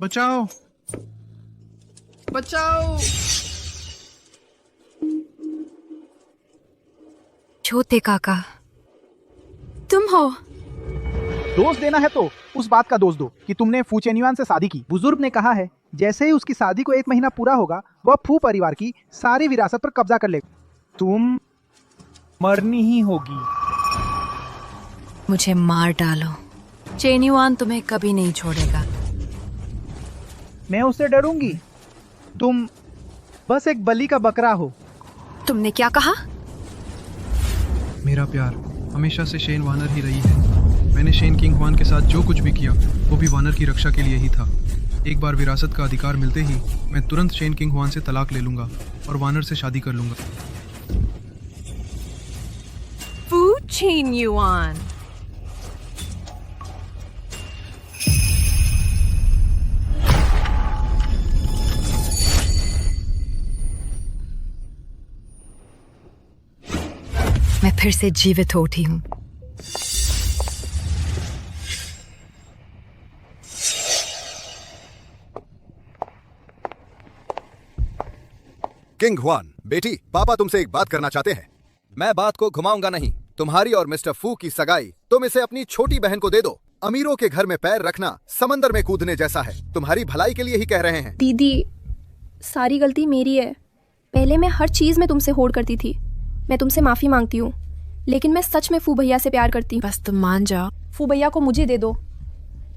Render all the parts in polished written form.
बचाओ बचाओ। छोटे काका, तुम हो? दोष देना है तो उस बात का दोष दो कि तुमने फू चेन्युआन से शादी की। बुजुर्ग ने कहा है जैसे ही उसकी शादी को 1 महीना पूरा होगा वह फू परिवार की सारी विरासत पर कब्जा कर लेगा। तुम मरनी ही होगी। मुझे मार डालो, चेन्युआन तुम्हें कभी नहीं छोड़ेगा। मैं उससे डरूंगी? तुम बस एक बलि का बकरा हो। तुमने क्या कहा? मेरा प्यार हमेशा से शेन वानर ही रही है। मैंने शेन किंग हुआन के साथ जो कुछ भी किया वो भी वानर की रक्षा के लिए ही था। एक बार विरासत का अधिकार मिलते ही मैं तुरंत शेन किंग हुआन से तलाक ले लूंगा और वानर से शादी कर लूंगा। फू चेन्युआन, मैं फिर से जीवित हो उठी हूँ। किंग हुआन, बेटी, पापा तुमसे एक बात करना चाहते हैं। मैं बात को घुमाऊंगा नहीं। तुम्हारी और मिस्टर फू की सगाई तुम इसे अपनी छोटी बहन को दे दो। अमीरों के घर में पैर रखना समंदर में कूदने जैसा है। तुम्हारी भलाई के लिए ही कह रहे हैं। दीदी, सारी गलती मेरी है। पहले मैं हर चीज में तुमसे होड़ करती थी। मैं तुमसे माफी मांगती हूँ, लेकिन मैं सच में फू भैया से प्यार करती हूँ। बस तुम मान जाओ। फू भैया को मुझे दे दो।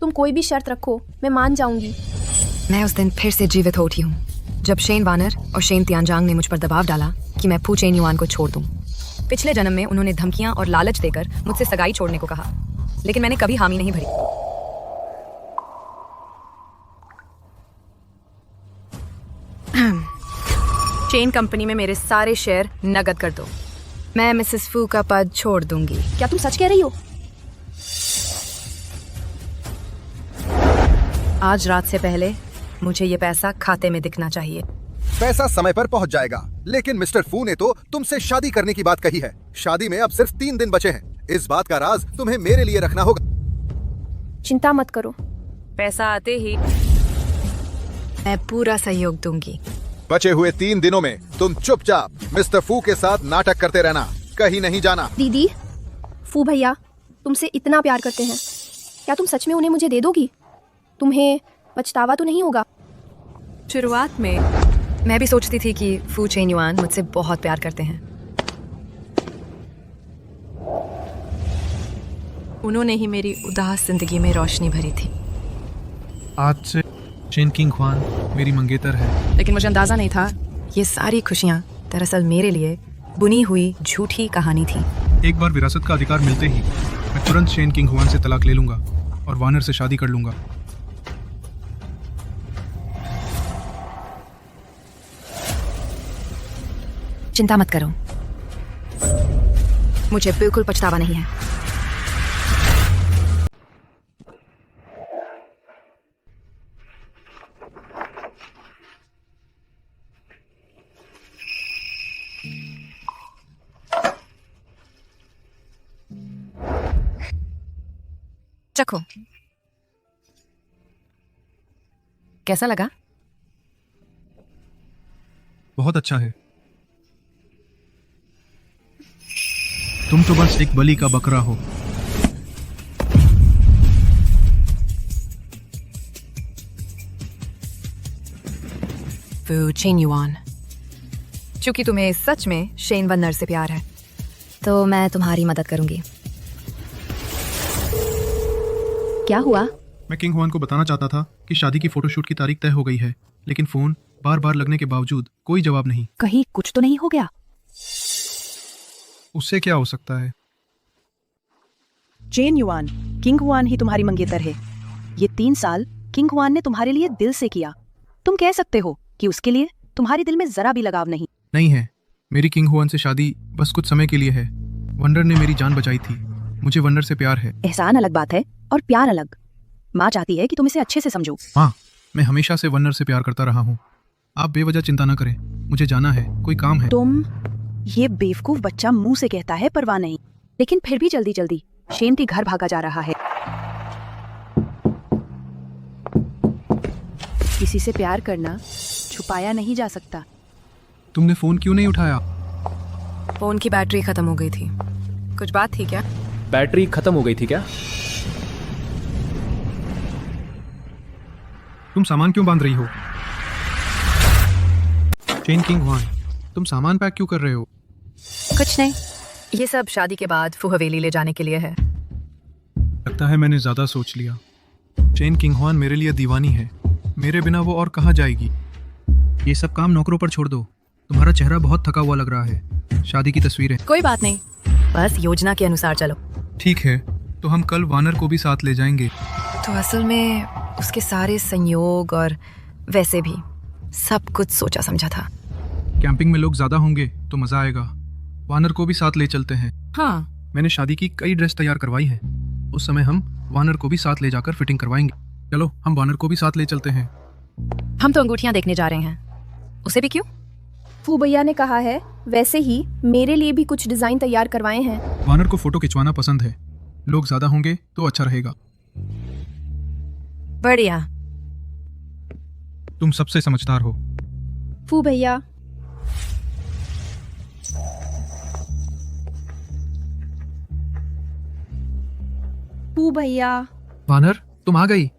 तुम कोई भी शर्त रखो, मैं मान जाऊंगी। मैं उस दिन फिर से जीवित हो उठी हूँ जब शेन वानर और शेन तियानजांग ने मुझ पर दबाव डाला कि मैं फू चेन्युआन को छोड़ दूं। पिछले जन्म में उन्होंने धमकियां और लालच देकर मुझसे सगाई छोड़ने को कहा, लेकिन मैंने कभी हामी नहीं भरी। चेन कंपनी में मेरे सारे शेयर नकद कर दो। मैं मिसेस फू का पद छोड़ दूंगी। क्या तुम सच कह रही हो? आज रात से पहले मुझे ये पैसा खाते में दिखना चाहिए। पैसा समय पर पहुंच जाएगा, लेकिन मिस्टर फू ने तो तुमसे शादी करने की बात कही है। शादी में अब सिर्फ 3 दिन बचे हैं। इस बात का राज तुम्हें मेरे लिए रखना होगा। चिंता मत करो, पैसा आते ही मैं पूरा सहयोग दूंगी। बचे हुए 3 दिनों में तुम चुपचाप मिस्टर फू के साथ नाटक करते रहना, कहीं नहीं जाना। दीदी, फू भैया तुमसे इतना प्यार करते हैं, क्या तुम सच में उन्हें मुझे दे दोगी? तुम्हें पछतावा तो नहीं होगा? शुरुआत में मैं भी सोचती थी कि फू चेन्युआन मुझसे बहुत प्यार करते हैं। उन्होंने ही मेरी उदास जिंदगी में रोशनी भरी थी। आज से शेन किंग हुआन मेरी मंगेतर है। लेकिन मुझे अंदाजा नहीं था ये सारी खुशियाँ दरअसल मेरे लिए बुनी हुई झूठी कहानी थी। एक बार विरासत का अधिकार मिलते ही मैं तुरंत शेन किंग हुआन से तलाक ले लूंगा और वानर से शादी कर लूंगा। चिंता मत करो, मुझे बिल्कुल पछतावा नहीं है। चखो, कैसा लगा? बहुत अच्छा है। तुम तो बस एक बलि का बकरा हो। फू चेन्युआन, चूंकि तुम्हें सच में शेन वानर से प्यार है तो मैं तुम्हारी मदद करूंगी। क्या हुआ? मैं किंग हुआन को बताना चाहता था कि शादी की फोटोशूट की तारीख तय हो गई है, लेकिन फोन बार बार लगने के बावजूद कोई जवाब नहीं। कहीं कुछ तो नहीं हो गया? उससे क्या हो सकता है? चेन्युआन, किंग हुआन ही तुम्हारी मंगेतर है। ये 3 साल किंग हुआन ने तुम्हारे लिए दिल से किया। तुम कह सकते हो कि उसके लिए तुम्हारे दिल में जरा भी लगाव नहीं। नहीं है, मेरी किंग हुआन से शादी बस कुछ समय के लिए है। वंडर ने मेरी जान बचाई थी। मुझे वंडर से प्यार है। एहसान अलग बात है और प्यार अलग। माँ चाहती है कि तुम इसे अच्छे से समझो। हाँ, मैं हमेशा से वंडर से प्यार करता रहा हूँ। आप बेवजह चिंता न करें, मुझे जाना है, कोई काम है। तुम, ये बेवकूफ बच्चा मुंह से कहता है परवाह नहीं, लेकिन फिर भी जल्दी जल्दी शेन के घर भागा जा रहा है। किसी से प्यार करना छुपाया नहीं जा सकता। तुमने फोन क्यों नहीं उठाया? फोन की बैटरी खत्म हो गई थी। कुछ बात थी क्या? बैटरी खत्म हो गई थी क्या? तुम सामान क्यों बांध रही हो? चेन किंग हुआन, तुम सामान पैक क्यों कर रहे हो? कुछ नहीं, ये सब शादी के बाद फू हवेली ले जाने के लिए है। लगता है मैंने ज्यादा सोच लिया। चेन किंग हुआन मेरे लिए दीवानी है। मेरे बिना वो और कहाँ जाएगी? ये सब काम नौकरों पर छोड़ दो। तुम्हारा चेहरा बहुत थका हुआ लग रहा है। शादी की तस्वीरें। कोई बात नहीं, बस योजना के अनुसार चलो। ठीक है, तो हम कल वानर को भी साथ ले जाएंगे। तो असल में उसके सारे संयोग और वैसे भी सब कुछ सोचा समझा था। कैंपिंग में लोग ज्यादा होंगे तो मजा आएगा। वानर को भी साथ ले चलते हैं। हाँ, मैंने शादी की कई ड्रेस तैयार करवाई है। उस समय हम वानर को भी साथ ले जाकर फिटिंग करवाएंगे। चलो, हम वानर को भी साथ ले चलते हैं। हम तो अंगूठियां देखने जा रहे हैं। उसे भी क्यों? फू भैया ने कहा है, वैसे ही मेरे लिए भी कुछ डिजाइन तैयार करवाए हैं। वानर को फोटो खिंचवाना पसंद है। लोग ज्यादा होंगे तो अच्छा रहेगा। बढ़िया। तुम सबसे समझदार हो। फू भैया, फू भैया, वानर, तुम आ गई।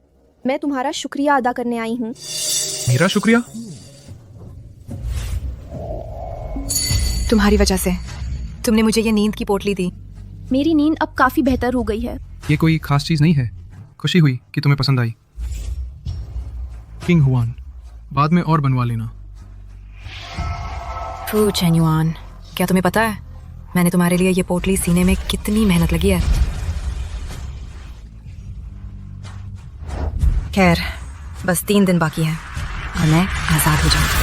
मैं तुम्हारा शुक्रिया अदा करने आई हूँ। मेरा शुक्रिया? तुम्हारी वजह से तुमने मुझे ये नींद की पोटली दी। मेरी नींद अब काफी बेहतर हो गई है। ये कोई खास चीज नहीं है। खुशी हुई कि तुम्हें पसंद आई। किंग हुआन, बाद में और बनवा लेना। फू चेन युआन, क्या तुम्हें पता है मैंने तुम्हारे लिए ये पोटली सीने में कितनी मेहनत लगी है? खैर, बस 3 दिन बाकी है और मैं आजाद हो जाऊंगी।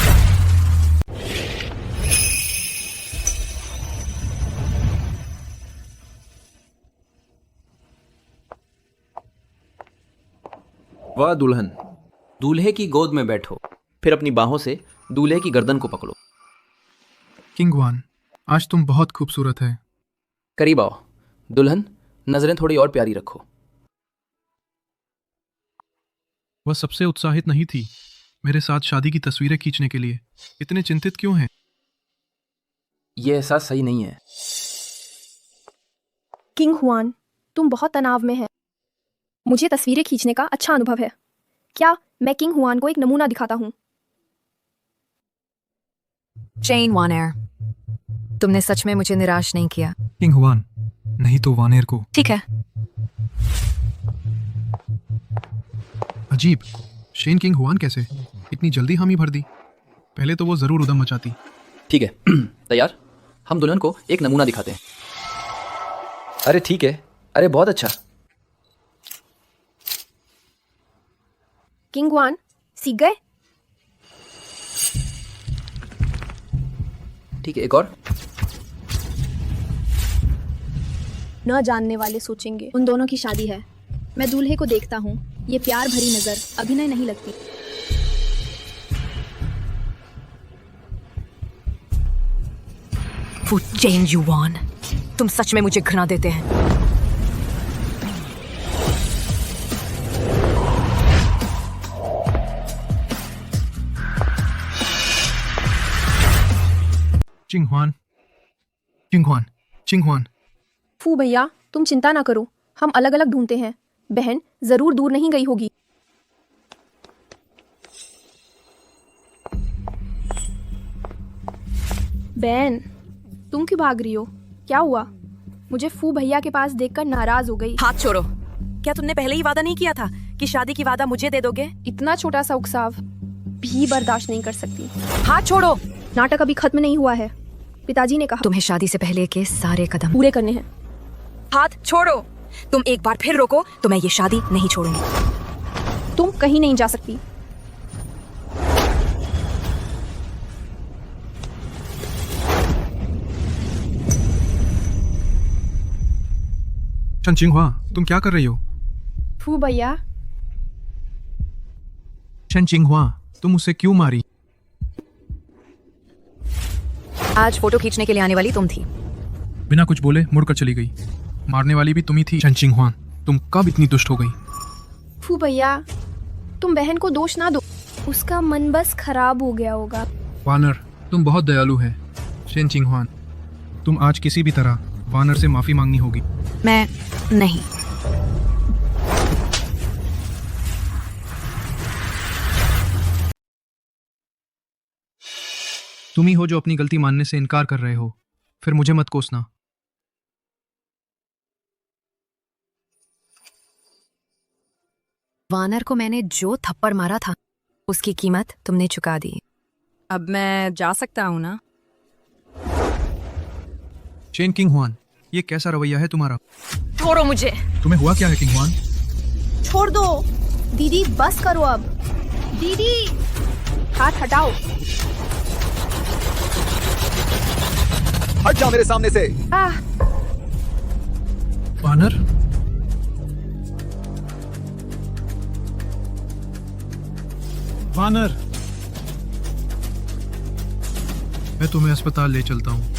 वाह दुल्हन, दूल्हे की गोद में बैठो, फिर अपनी बाहों से दूल्हे की गर्दन को पकड़ो। किंग हुआन, आज तुम बहुत खूबसूरत है। करीब आओ। दुल्हन, नजरें थोड़ी और प्यारी रखो। वह सबसे उत्साहित नहीं थी मेरे साथ शादी की तस्वीरें खींचने के लिए। इतने चिंतित क्यों हैं? ये एहसास सही नहीं है। किंग हुआन, तुम बहुत तनाव में हैं। मुझे तस्वीरें खींचने का अच्छा अनुभव है। क्या मैं किंग हुआन को एक नमूना दिखाता हूँ? चेन वानर, तुमने सच में मुझे निराश नहीं किया। किंग हुआन, नहीं तो वानेर को। ठीक है। अजीब, शेन किंग हुआन कैसे? इतनी जल्दी हामी भर दी। पहले तो वो जरूर उदम मचाती। ठीक है, तैयार? हम दुल्हन को एक नमूना दिखाते हैं। अरे ठीक है, अरे बहुत अच्छा। किंग हुआन, सीख गए? ठीक है, एक और। न जानने वाले सोचेंगे उन दोनों की शादी है। मैं दूल्हे को देखता हूँ। ये प्यार भरी नजर अभिनय नहीं लगती। फू चेन युआन, तुम सच में मुझे घृणा देते हैं। चिंग हुआन, चिंग हुआन, चिंग हुआन। फू भैया, तुम चिंता ना करो, हम अलग अलग ढूंढते हैं। बहन जरूर दूर नहीं गई होगी। बहन, तुम क्यों भाग रही हो? क्या हुआ? मुझे फू भैया के पास देखकर नाराज हो गई। हाथ छोड़ो। क्या तुमने पहले ही वादा नहीं किया था कि शादी की वादा मुझे दे दोगे? इतना छोटा सा उकसाव भी बर्दाश्त नहीं कर सकती। हाथ छोड़ो। नाटक अभी खत्म नहीं हुआ है। पिताजी ने कहा तुम्हें शादी से पहले के सारे कदम पूरे करने हैं। हाथ छोड़ो। तुम एक बार फिर रोको तो मैं ये शादी नहीं छोड़ूंगी। तुम कहीं नहीं जा सकती। शन चिंगहुआ, तुम क्या कर रही हो? फू भैया, शन चिंगहुआ, तुम उसे क्यों मारी? आज फोटो खींचने के लिए आने वाली तुम थी। बिना कुछ बोले मुड़कर चली गई। मारने वाली भी तुम ही थी। शन चिंगहुआ, तुम कब इतनी दुष्ट हो गई? फू भैया, तुम बहन को दोष ना दो। उसका मन बस खराब हो गया होगा। वानर, तुम बहुत दयालु है। शेन चिंगहुआन, तुम आज किसी भी तरह वानर से माफी मांगनी होगी। मैं नहीं। तुम ही हो जो अपनी गलती मानने से इनकार कर रहे हो, फिर मुझे मत कोसना। वानर को मैंने जो थप्पड़ मारा था उसकी कीमत तुमने चुका दी। अब मैं जा सकता हूँ ना? शेन किंगहुआन, ये कैसा रवैया है तुम्हारा? छोड़ो मुझे। तुम्हें हुआ क्या है किंगहुआन? छोड़ दो दीदी, बस करो अब। दीदी हाथ हटाओ। हट जाओ मेरे सामने से। आह, वानर, वानर, मैं तुम्हें अस्पताल ले चलता हूँ।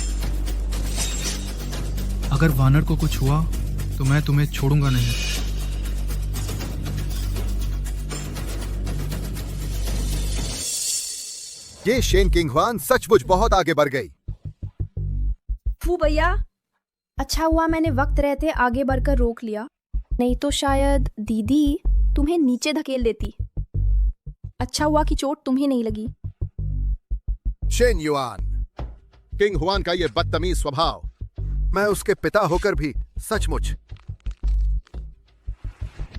अगर वानर को कुछ हुआ तो मैं तुम्हें छोड़ूंगा नहीं। ये शेन किंगहुआन सचमुच बहुत आगे बढ़ गई। फू भैया, अच्छा हुआ मैंने वक्त रहते आगे बढ़कर रोक लिया, नहीं तो शायद दीदी तुम्हें नीचे धकेल देती। अच्छा हुआ कि चोट तुम्हें नहीं लगी। शेन युआन, किंगहुआन का ये बदतमीज स्वभाव, मैं उसके पिता होकर भी सचमुच।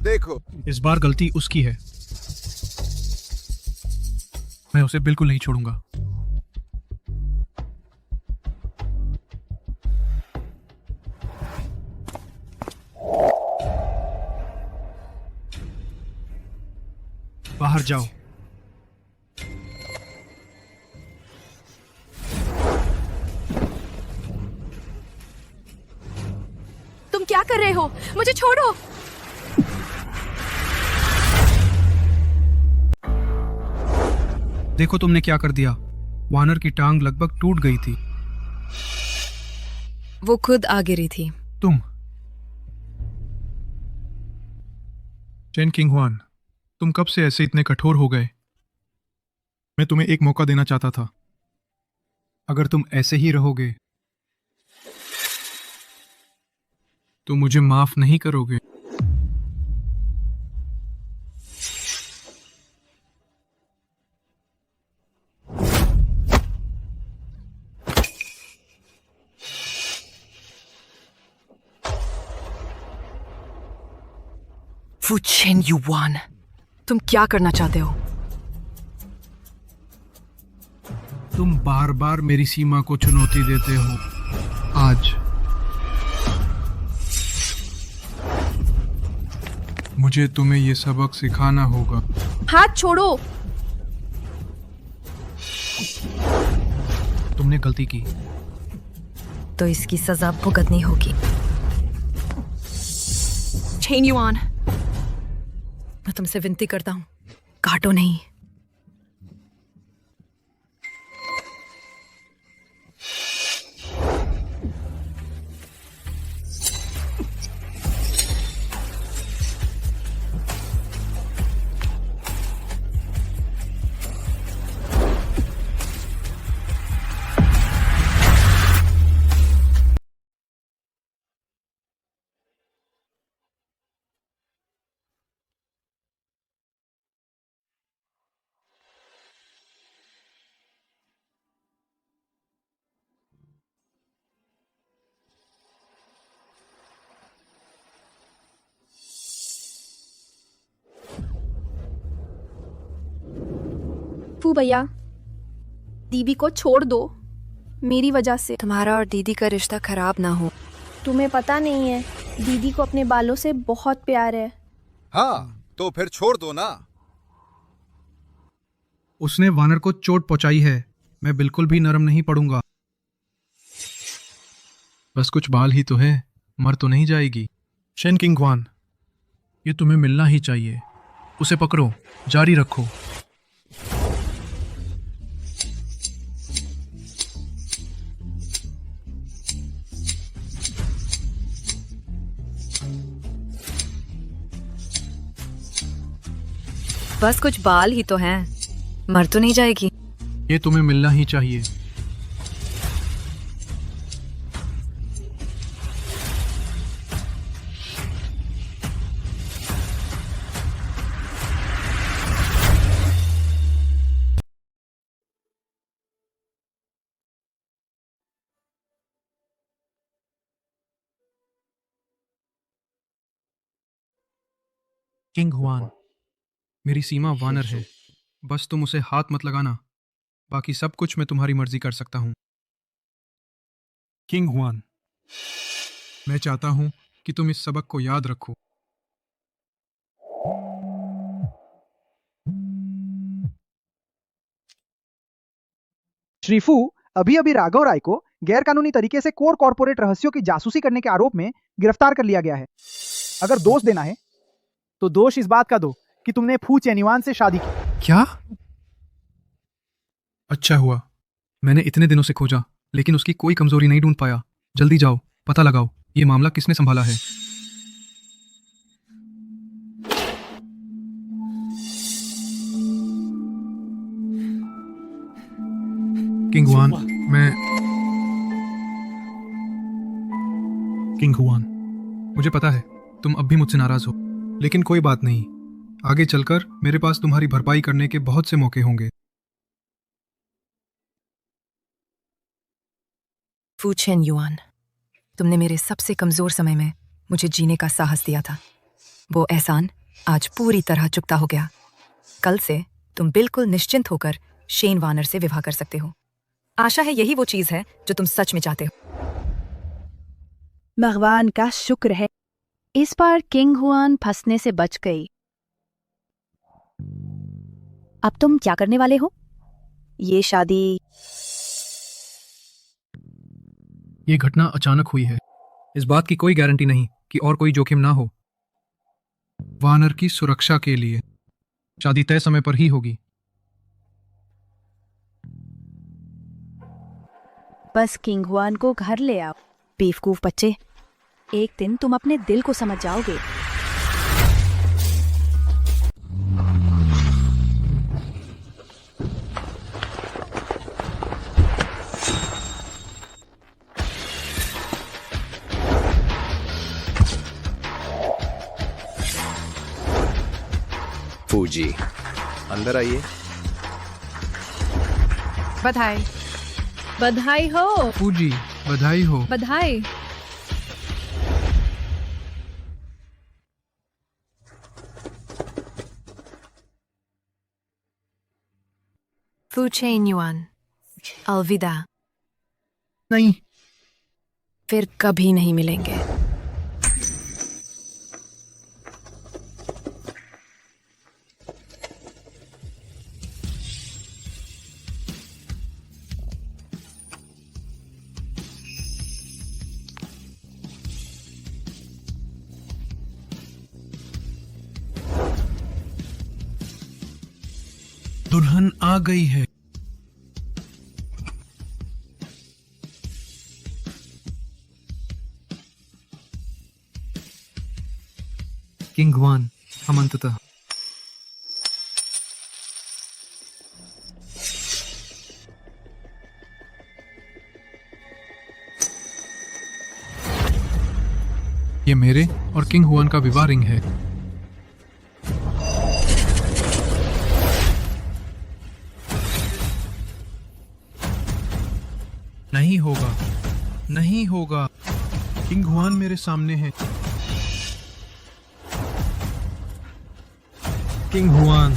देखो, इस बार गलती उसकी है। मैं उसे बिल्कुल नहीं छोड़ूंगा। बाहर जाओ। तुम क्या कर रहे हो? मुझे छोड़ो। देखो तुमने क्या कर दिया। वानर की टांग लगभग टूट गई थी। वो खुद आ गिरी थी। तुम शेन किंगहुआन, तुम कब से ऐसे इतने कठोर हो गए? मैं तुम्हें एक मौका देना चाहता था। अगर तुम ऐसे ही रहोगे तो मुझे माफ नहीं करोगे। फू चेन युआन, तुम क्या करना चाहते हो? तुम बार बार मेरी सीमा को चुनौती देते हो। आज मुझे तुम्हें ये सबक सिखाना होगा। हाथ छोड़ो। तुमने गलती की तो इसकी सजा भुगतनी होगी। चेन युआन, मैं तुमसे विनती करता हूं, काटो नहीं। फू भैया, दीदी को छोड़ दो मेरी वजह से। तुम्हारा और दीदी का रिश्ता खराब ना हो। तुम्हें पता नहीं है, दीदी को अपने बालों से बहुत प्यार है। हाँ, तो फिर छोड़ दो ना। उसने वानर को चोट पहुंचाई है। मैं बिल्कुल भी नरम नहीं पड़ूंगा। बस कुछ बाल ही तो है, मर तो नहीं जाएगी। शेन किंगहुआन, ये तुम्हें मिलना ही चाहिए। उसे पकड़ो, जारी रखो। बस कुछ बाल ही तो हैं। मर तो नहीं जाएगी? ये तुम्हें मिलना ही चाहिए। किंग हुआन, मेरी सीमा वानर है। बस तुम उसे हाथ मत लगाना। बाकी सब कुछ मैं तुम्हारी मर्जी कर सकता हूं। किंग हुआन, मैं चाहता हूं कि तुम इस सबक को याद रखो। श्री फू अभी अभी राघव राय को गैरकानूनी तरीके से कोर कॉर्पोरेट रहस्यों की जासूसी करने के आरोप में गिरफ्तार कर लिया गया है। अगर दोष देना है तो दोष इस बात का दो कि तुमने फू चेन्युआन से शादी की। क्या? अच्छा हुआ मैंने इतने दिनों से खोजा, लेकिन उसकी कोई कमजोरी नहीं ढूंढ पाया। जल्दी जाओ, पता लगाओ ये मामला किसने संभाला है। किंग हुआन, किंग हुआन, मुझे पता है तुम अब भी मुझसे नाराज हो, लेकिन कोई बात नहीं। आगे चलकर मेरे पास तुम्हारी भरपाई करने के बहुत से मौके होंगे। फू चेन्युआन, तुमने मेरे सबसे कमजोर समय में मुझे जीने का साहस दिया था। वो एहसान आज पूरी तरह चुकता हो गया। कल से तुम बिल्कुल निश्चिंत होकर शेन वानर से विवाह कर सकते हो। आशा है यही वो चीज है जो तुम सच में चाहते हो। भगवान का शुक्र है, इस बार किंग हुआन फंसने से बच गई। अब तुम क्या करने वाले हो? ये शादी? ये घटना अचानक हुई है। इस बात की कोई गारंटी नहीं कि और कोई जोखिम ना हो। वानर की सुरक्षा के लिए शादी तय समय पर ही होगी। बस किंग हुआन को घर ले आओ। बेवकूफ बच्चे, एक दिन तुम अपने दिल को समझ जाओगे। फूजी, अंदर आइए। बधाई। बधाई हो। फूजी, बधाई हो। बधाई। फू चेन्युआन, अलविदा। नहीं, फिर कभी नहीं मिलेंगे। दुल्हन आ गई है। किंग हुआन, हम अंततः ये मेरे और किंग हुआन का विवाह रिंग है। नहीं होगा, नहीं होगा। किंग हुआन मेरे सामने है। किंग हुआन,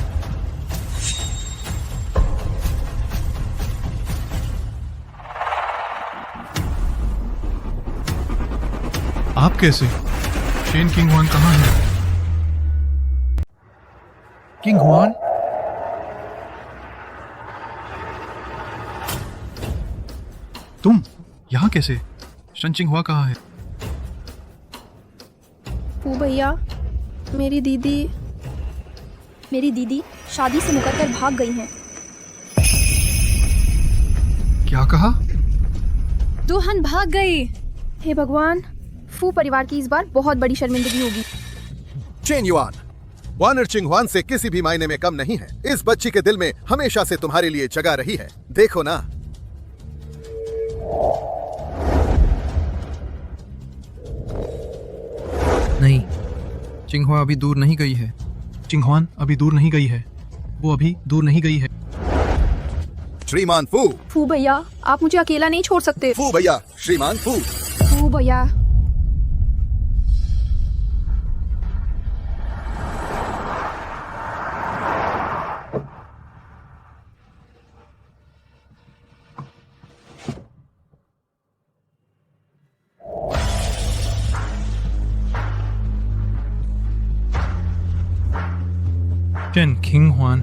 आप कैसे? शेन किंग हुआन कहाँ है? किंग हुआन, तुम यहाँ कैसे? शनचिंग हुआ कहाँ है? फू भैया, मेरी दीदी शादी से मुकर कर भाग गई हैं। क्या कहा? दुल्हन भाग गई। हे भगवान, फू परिवार की इस बार बहुत बड़ी शर्मिंदगी होगी। चेन्युआन, वानर चिंगवान से किसी भी मायने में कम नहीं है। इस बच्ची के दिल में हमेशा से तुम्हारे लिए जगह रही है, देखो ना। नहीं, चिंगहुआ अभी दूर नहीं गई है। चिंगहुआन अभी दूर नहीं गई है। वो अभी दूर नहीं गई है। श्रीमान फू, फू भैया, आप मुझे अकेला नहीं छोड़ सकते। फू भैया, श्रीमान फू। फू भैया, चेन किंग हुआन।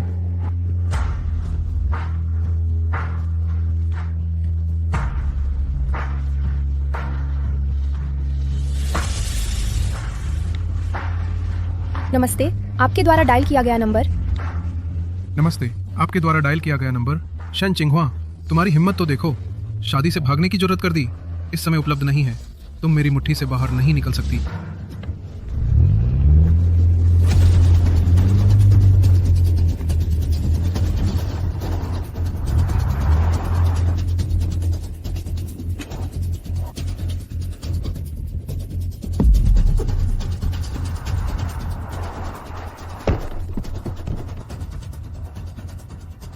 नमस्ते, आपके द्वारा डायल किया गया नंबर। नमस्ते, आपके द्वारा डायल किया गया नंबर। शन चिंगहुआ, तुम्हारी हिम्मत तो देखो। शादी से भागने की जरूरत कर दी। इस समय उपलब्ध नहीं है। तुम मेरी मुट्ठी से बाहर नहीं निकल सकती।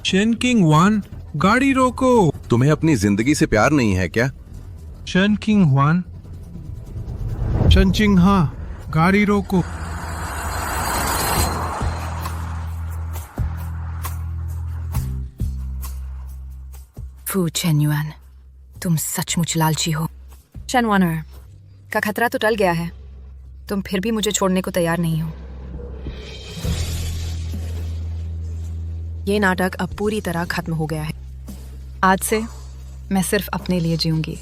शन किंग वान, गाड़ी रोको। तुम्हें अपनी जिंदगी से प्यार नहीं है क्या? शन किंग हुआन, शन चिंगहा, गाड़ी रोको। फू चेन्युआन, तुम सचमुच लालची हो। शन वानर का खतरा तो टल गया है। तुम फिर भी मुझे छोड़ने को तैयार नहीं हो। ये नाटक अब पूरी तरह खत्म हो गया है। आज से मैं सिर्फ अपने लिए जीऊंगी।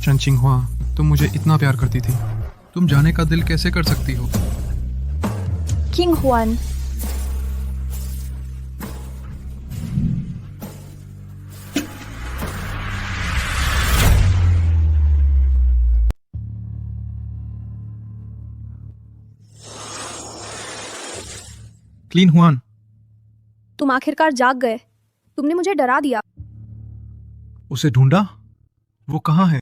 शन चिंगहुआ, तुम मुझे इतना प्यार करती थी। तुम जाने का दिल कैसे कर सकती हो? किंग हुआन, क्लीन हुआन, तुम आखिरकार जाग गए। तुमने मुझे डरा दिया। उसे ढूंढा? वो कहाँ है?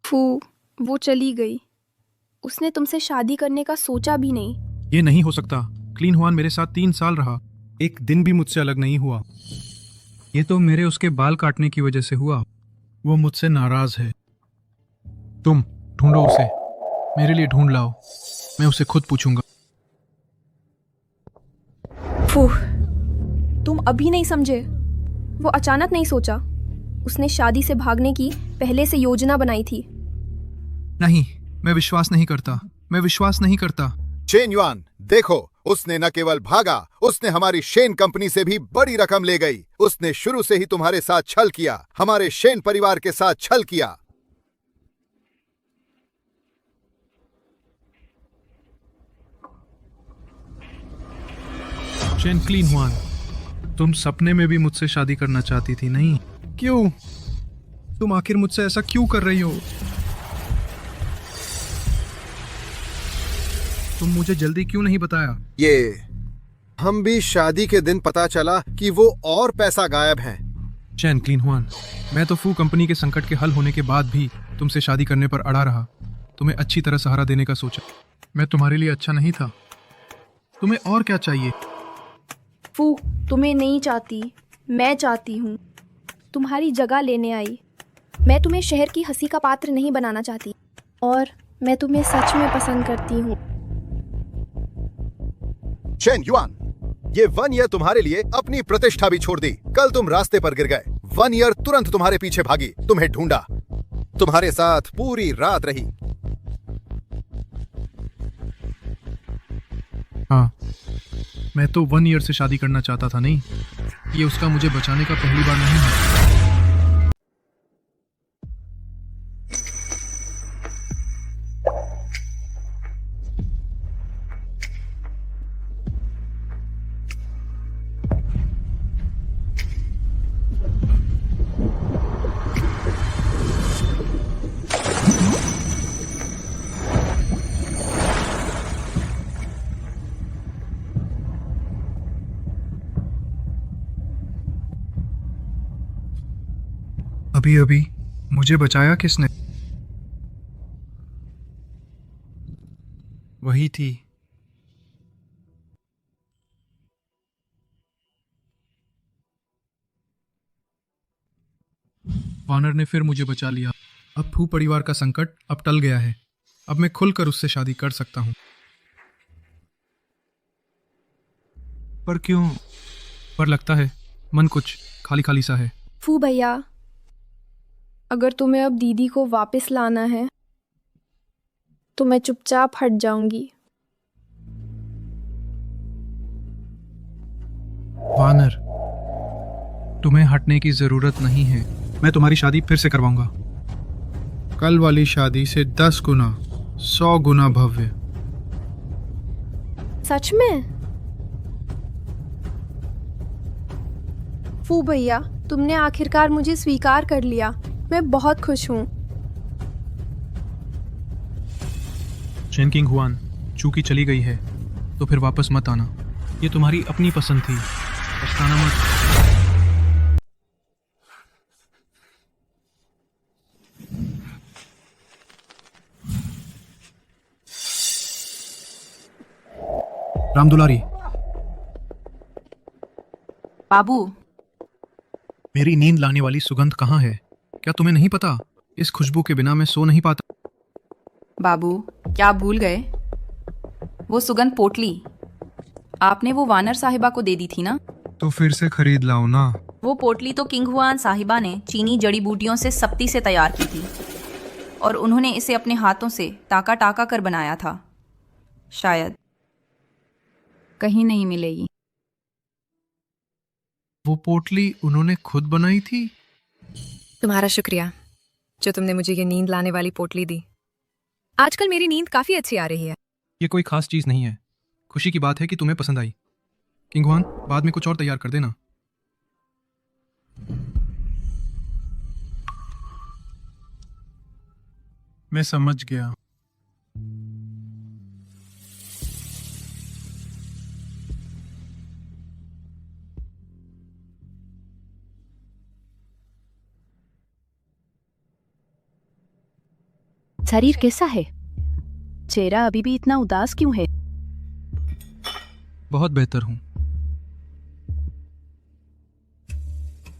फू, वो चली गई। उसने तुमसे शादी करने का सोचा भी नहीं। ये नहीं हो सकता। क्लीन हुआन मेरे साथ 3 साल रहा। एक दिन भी मुझसे अलग नहीं हुआ। ये तो मेरे उसके बाल काटने की वजह से हुआ। वो मुझसे नाराज है। तुम ढूंढो उसे। मेरे लिए ढूंढ लाओ। मैं उसे खुद पूछूंगा। फू, तुम अभी नहीं समझे। वो अचानक नहीं सोचा। उसने शादी से भागने की पहले से योजना बनाई थी। नहीं, मैं विश्वास नहीं करता। मैं विश्वास नहीं करता। चेन युआन, देखो, उसने न केवल भागा, उसने हमारी शेन कंपनी से भी बड़ी रकम ले गई। उसने शुरू से ही तुम्हारे साथ छल किया, हमारे शेन परिवार के साथ छल किया। शेन क्लीन हुआन, तुम सपने में भी मुझसे शादी करना चाहती थी, नहीं? क्यों? तुम आखिर मुझसे ऐसा क्यों कर रही हो? तुम मुझे जल्दी क्यों नहीं बताया? ये हम भी शादी के दिन पता चला कि वो और पैसा गायब है। चैन क्लीन हुआन, मैं तो फू कंपनी के संकट के हल होने के बाद भी तुमसे शादी करने पर अड़ा रहा। तुम्हें अच्छी तरह सहारा देने का सोचा। मैं तुम्हारे लिए अच्छा नहीं था। तुम्हें और क्या चाहिए? फू, तुम्हें नहीं चाहती, मैं चाहती हूँ। तुम्हारी जगह लेने आई। मैं तुम्हें शहर की हंसी का पात्र नहीं बनाना चाहती, और मैं तुम्हें सच में पसंद करती हूँ। चेन युआन, ये 1 ईयर तुम्हारे लिए अपनी प्रतिष्ठा भी छोड़ दी। कल तुम रास्ते पर गिर गए। 1 ईयर तुरंत तुम्हारे पीछे भागी, तुम्हें ढूंढा, तुम्हारे साथ पूरी रात रही। हाँ, मैं तो 1 ईयर से शादी करना चाहता था, नहीं? ये उसका मुझे बचाने का पहली बार नहीं है। अभी अभी मुझे बचाया किसने? वही थी। वानर ने फिर मुझे बचा लिया। अब फू परिवार का संकट अब टल गया है। अब मैं खुलकर उससे शादी कर सकता हूँ। पर क्यों? पर लगता है मन कुछ खाली खाली सा है। फू भैया, अगर तुम्हें अब दीदी को वापस लाना है तो मैं चुपचाप हट जाऊंगी। वानर, तुम्हें हटने की जरूरत नहीं है। मैं तुम्हारी शादी फिर से करवाऊंगा। कल वाली शादी से 10 गुना 100 गुना भव्य। सच में? फू भैया, तुमने आखिरकार मुझे स्वीकार कर लिया। मैं बहुत खुश हूँ। शेन किंग हुआन, चूंकि चली गई है तो फिर वापस मत आना। ये तुम्हारी अपनी पसंद थी, पछताना मत। राम दुलारी, बाबू, मेरी नींद लाने वाली सुगंध कहाँ है? क्या तुम्हें नहीं पता? इस खुशबू के बिना मैं सो नहीं पाता। बाबू, क्या आप भूल गए? वो सुगंध पोटली आपने वो वानर साहिबा को दे दी थी ना? तो फिर से खरीद लाओ ना। वो पोटली तो किंग हुआन साहिबा ने चीनी जड़ी बूटियों से सख्ती से तैयार की थी और उन्होंने इसे अपने हाथों से टाका टाका कर बनाया था। शायद कहीं नहीं मिलेगी। वो पोटली उन्होंने खुद बनाई थी? तुम्हारा शुक्रिया जो तुमने मुझे ये नींद लाने वाली पोटली दी। आजकल मेरी नींद काफी अच्छी आ रही है। ये कोई खास चीज नहीं है। खुशी की बात है कि तुम्हें पसंद आई। किंग हुआन, बाद में कुछ और तैयार कर देना। मैं समझ गया। शरीर कैसा है? चेहरा अभी भी इतना उदास क्यों है? बहुत बेहतर हूँ।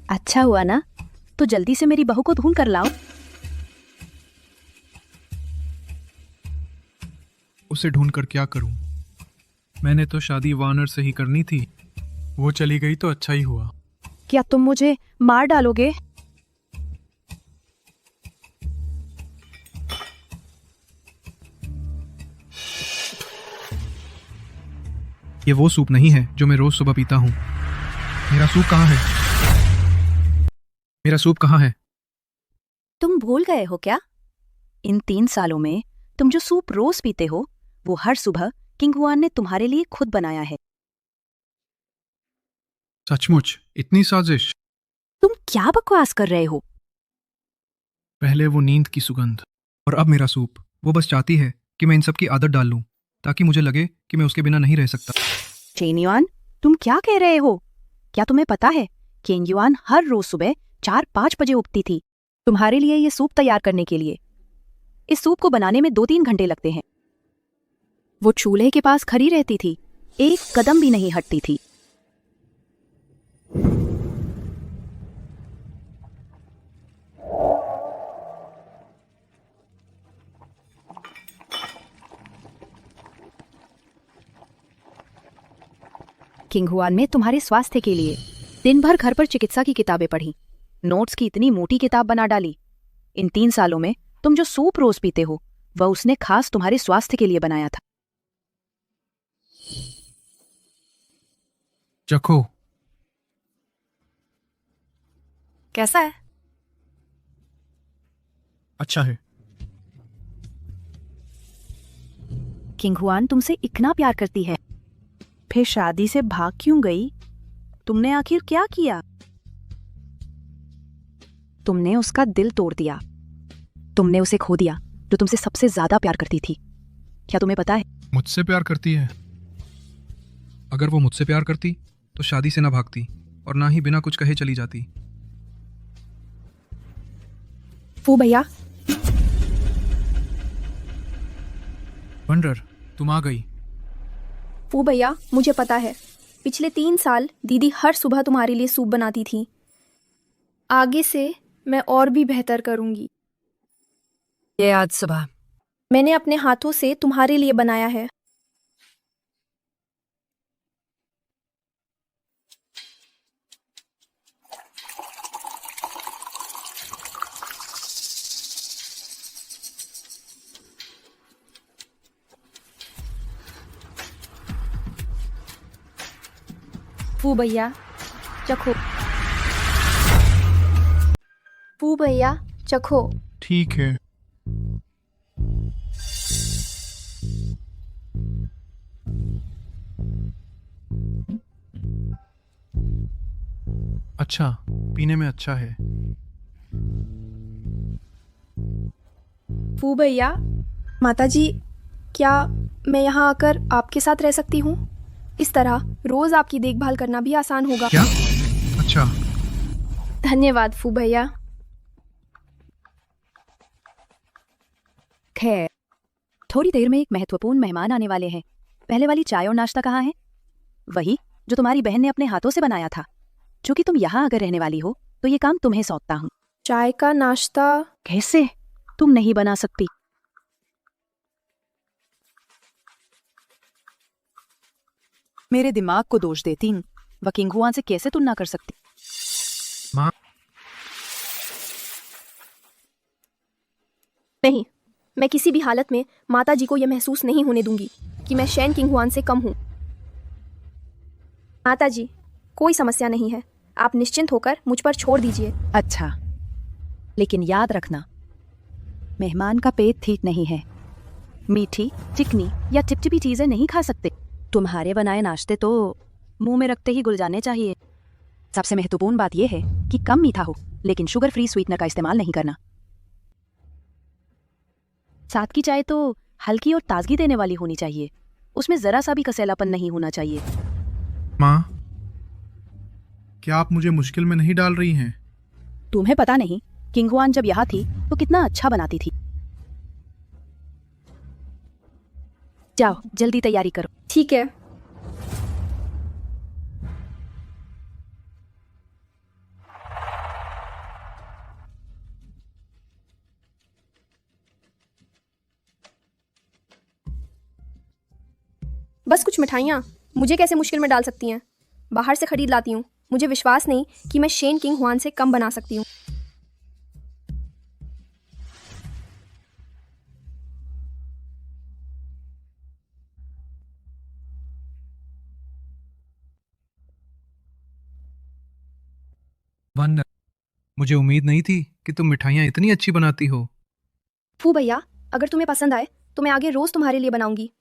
अच्छा हुआ ना, तो जल्दी से मेरी बहू को ढूंढ कर लाओ। उसे ढूंढकर क्या करूं? मैंने तो शादी वानर से ही करनी थी। वो चली गई तो अच्छा ही हुआ। क्या तुम मुझे मार डालोगे? ये वो सूप नहीं है जो मैं रोज सुबह पीता हूँ। मेरा सूप कहाँ है? मेरा सूप कहाँ है? तुम भूल गए हो क्या? इन 3 सालों में तुम जो सूप रोज पीते हो वो हर सुबह किंग हुआन ने तुम्हारे लिए खुद बनाया है। सचमुच? इतनी साजिश? तुम क्या बकवास कर रहे हो? पहले वो नींद की सुगंध और अब मेरा सूप। वो बस चाहती है कि मैं इन सब की आदत डाल लूं ताकि मुझे लगे कि मैं उसके बिना नहीं रह सकता। चेन युआन, तुम क्या कह रहे हो? क्या तुम्हें पता है किंग युआन हर रोज सुबह 4-5 बजे उठती थी तुम्हारे लिए ये सूप तैयार करने के लिए। इस सूप को बनाने में 2-3 घंटे लगते हैं। वो चूल्हे के पास खड़ी रहती थी, एक कदम भी नहीं हटती थी। किंग हुआन ने तुम्हारे स्वास्थ्य के लिए दिन भर घर पर चिकित्सा की किताबें पढ़ी, नोट्स की इतनी मोटी किताब बना डाली। इन 3 सालों में तुम जो सूप रोज पीते हो वह उसने खास तुम्हारे स्वास्थ्य के लिए बनाया था। चखो। कैसा है? अच्छा है। किंग हुआन तुमसे इतना प्यार करती है, फिर शादी से भाग क्यों गई? तुमने आखिर क्या किया? तुमने उसका दिल तोड़ दिया। तुमने उसे खो दिया जो तुमसे सबसे ज्यादा प्यार करती थी। क्या तुम्हें पता है? मुझसे प्यार करती है? अगर वो मुझसे प्यार करती तो शादी से ना भागती और ना ही बिना कुछ कहे चली जाती। फू भैया, वंडर, तुम आ गई। फू भैया, मुझे पता है पिछले 3 साल दीदी हर सुबह तुम्हारे लिए सूप बनाती थी। आगे से मैं और भी बेहतर करूंगी। ये आज सुबह मैंने अपने हाथों से तुम्हारे लिए बनाया है। फू भैया, चखो। फू भैया, चखो। ठीक है। अच्छा, पीने में अच्छा है। फू भैया, माताजी, क्या मैं यहाँ आकर आपके साथ रह सकती हूँ? इस तरह रोज आपकी देखभाल करना भी आसान होगा। क्या? अच्छा, धन्यवाद फू भैया। खैर, थोड़ी देर में एक महत्वपूर्ण मेहमान आने वाले हैं। पहले वाली चाय और नाश्ता कहाँ है? वही जो तुम्हारी बहन ने अपने हाथों से बनाया था। चूंकि तुम यहाँ अगर रहने वाली हो तो ये काम तुम्हें सौंपता हूँ। चाय का नाश्ता? कैसे? तुम नहीं बना सकती? मेरे दिमाग को दोष देती हूँ। वकिंग से कैसे तुलना कर सकती? माँ। नहीं, मैं किसी भी हालत में माता जी को यह महसूस नहीं होने दूंगी कि मैं शैन किंग हुआन से कम हूँ। माता जी, कोई समस्या नहीं है, आप निश्चिंत होकर मुझ पर छोड़ दीजिए। अच्छा, लेकिन याद रखना, मेहमान का पेट ठीक नहीं है। मीठी, चिकनी या चिपचिपी चीजें नहीं खा सकते। तुम्हारे बनाए नाश्ते तो मुंह में रखते ही घुल जाने चाहिए। सबसे महत्वपूर्ण बात यह है कि कम मीठा हो, लेकिन शुगर फ्री स्वीटनर का इस्तेमाल नहीं करना। साथ की चाय तो हल्की और ताजगी देने वाली होनी चाहिए। उसमें जरा सा भी कसेलापन नहीं होना चाहिए। माँ, क्या आप मुझे मुश्किल में नहीं डाल रही हैं? तुम्हें पता नहीं किंग हुआन जब यहाँ थी तो कितना अच्छा बनाती थी। जाओ, जल्दी तैयारी करो। ठीक है। बस कुछ मिठाइयाँ मुझे कैसे मुश्किल में डाल सकती हैं? बाहर से खरीद लाती हूँ। मुझे विश्वास नहीं कि मैं शेन किंग हुआन से कम बना सकती हूँ। वंडर, मुझे उम्मीद नहीं थी कि तुम मिठाइयाँ इतनी अच्छी बनाती हो। फू भैया, अगर तुम्हें पसंद आए तो मैं आगे रोज तुम्हारे लिए बनाऊंगी।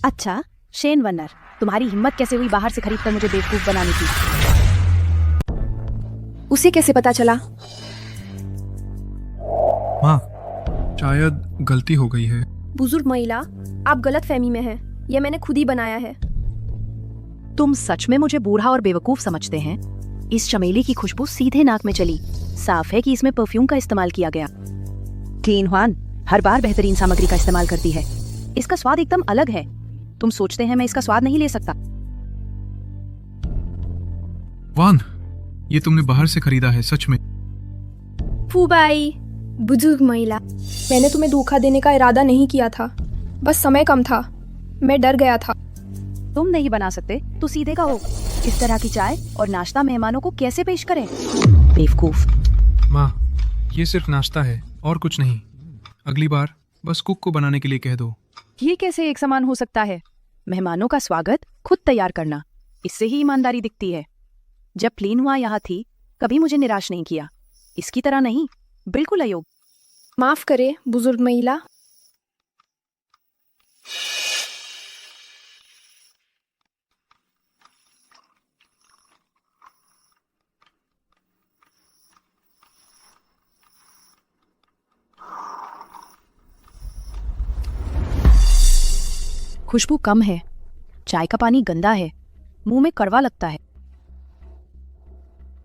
अच्छा, शेन वनर, तुम्हारी हिम्मत कैसे हुई बाहर से खरीद कर मुझे बेवकूफ बनाने की? उसे कैसे पता चला? माँ, शायद गलती हो गई है। बुजुर्ग महिला, आप गलत फहमी में हैं। यह मैंने खुद ही बनाया है। तुम सच में मुझे बूढ़ा और बेवकूफ समझते हैं? इस चमेली की खुशबू सीधे नाक में चली। साफ है कि इसमें परफ्यूम का इस्तेमाल किया गया। क्लीन हुआन हर बार बेहतरीन सामग्री का इस्तेमाल करती है। इसका स्वाद एकदम अलग है। तुम सोचते हैं मैं इसका स्वाद नहीं ले सकता? वान, ये तुमने बाहर से खरीदा है सच में? फूबाई, बुजुर्ग महिला, मैंने तुम्हें धोखा देने का इरादा नहीं किया था। बस समय कम था। मैं डर गया था। तुम नहीं बना सकते तो सीधे कहो। इस तरह की चाय और नाश्ता मेहमानों को कैसे पेश करें? बेवकूफ। माँ, ये सिर्फ नाश्ता है और कुछ नहीं। अगली बार बस कुक को बनाने के लिए कह दो। ये कैसे एक समान हो सकता है? मेहमानों का स्वागत खुद तैयार करना, इससे ही ईमानदारी दिखती है। जब प्लीन हुआ यहाँ थी कभी मुझे निराश नहीं किया। इसकी तरह नहीं, बिल्कुल अयोग्य। माफ करे बुजुर्ग महिला। खुशबू कम है, चाय का पानी गंदा है, मुंह में कड़वा लगता है।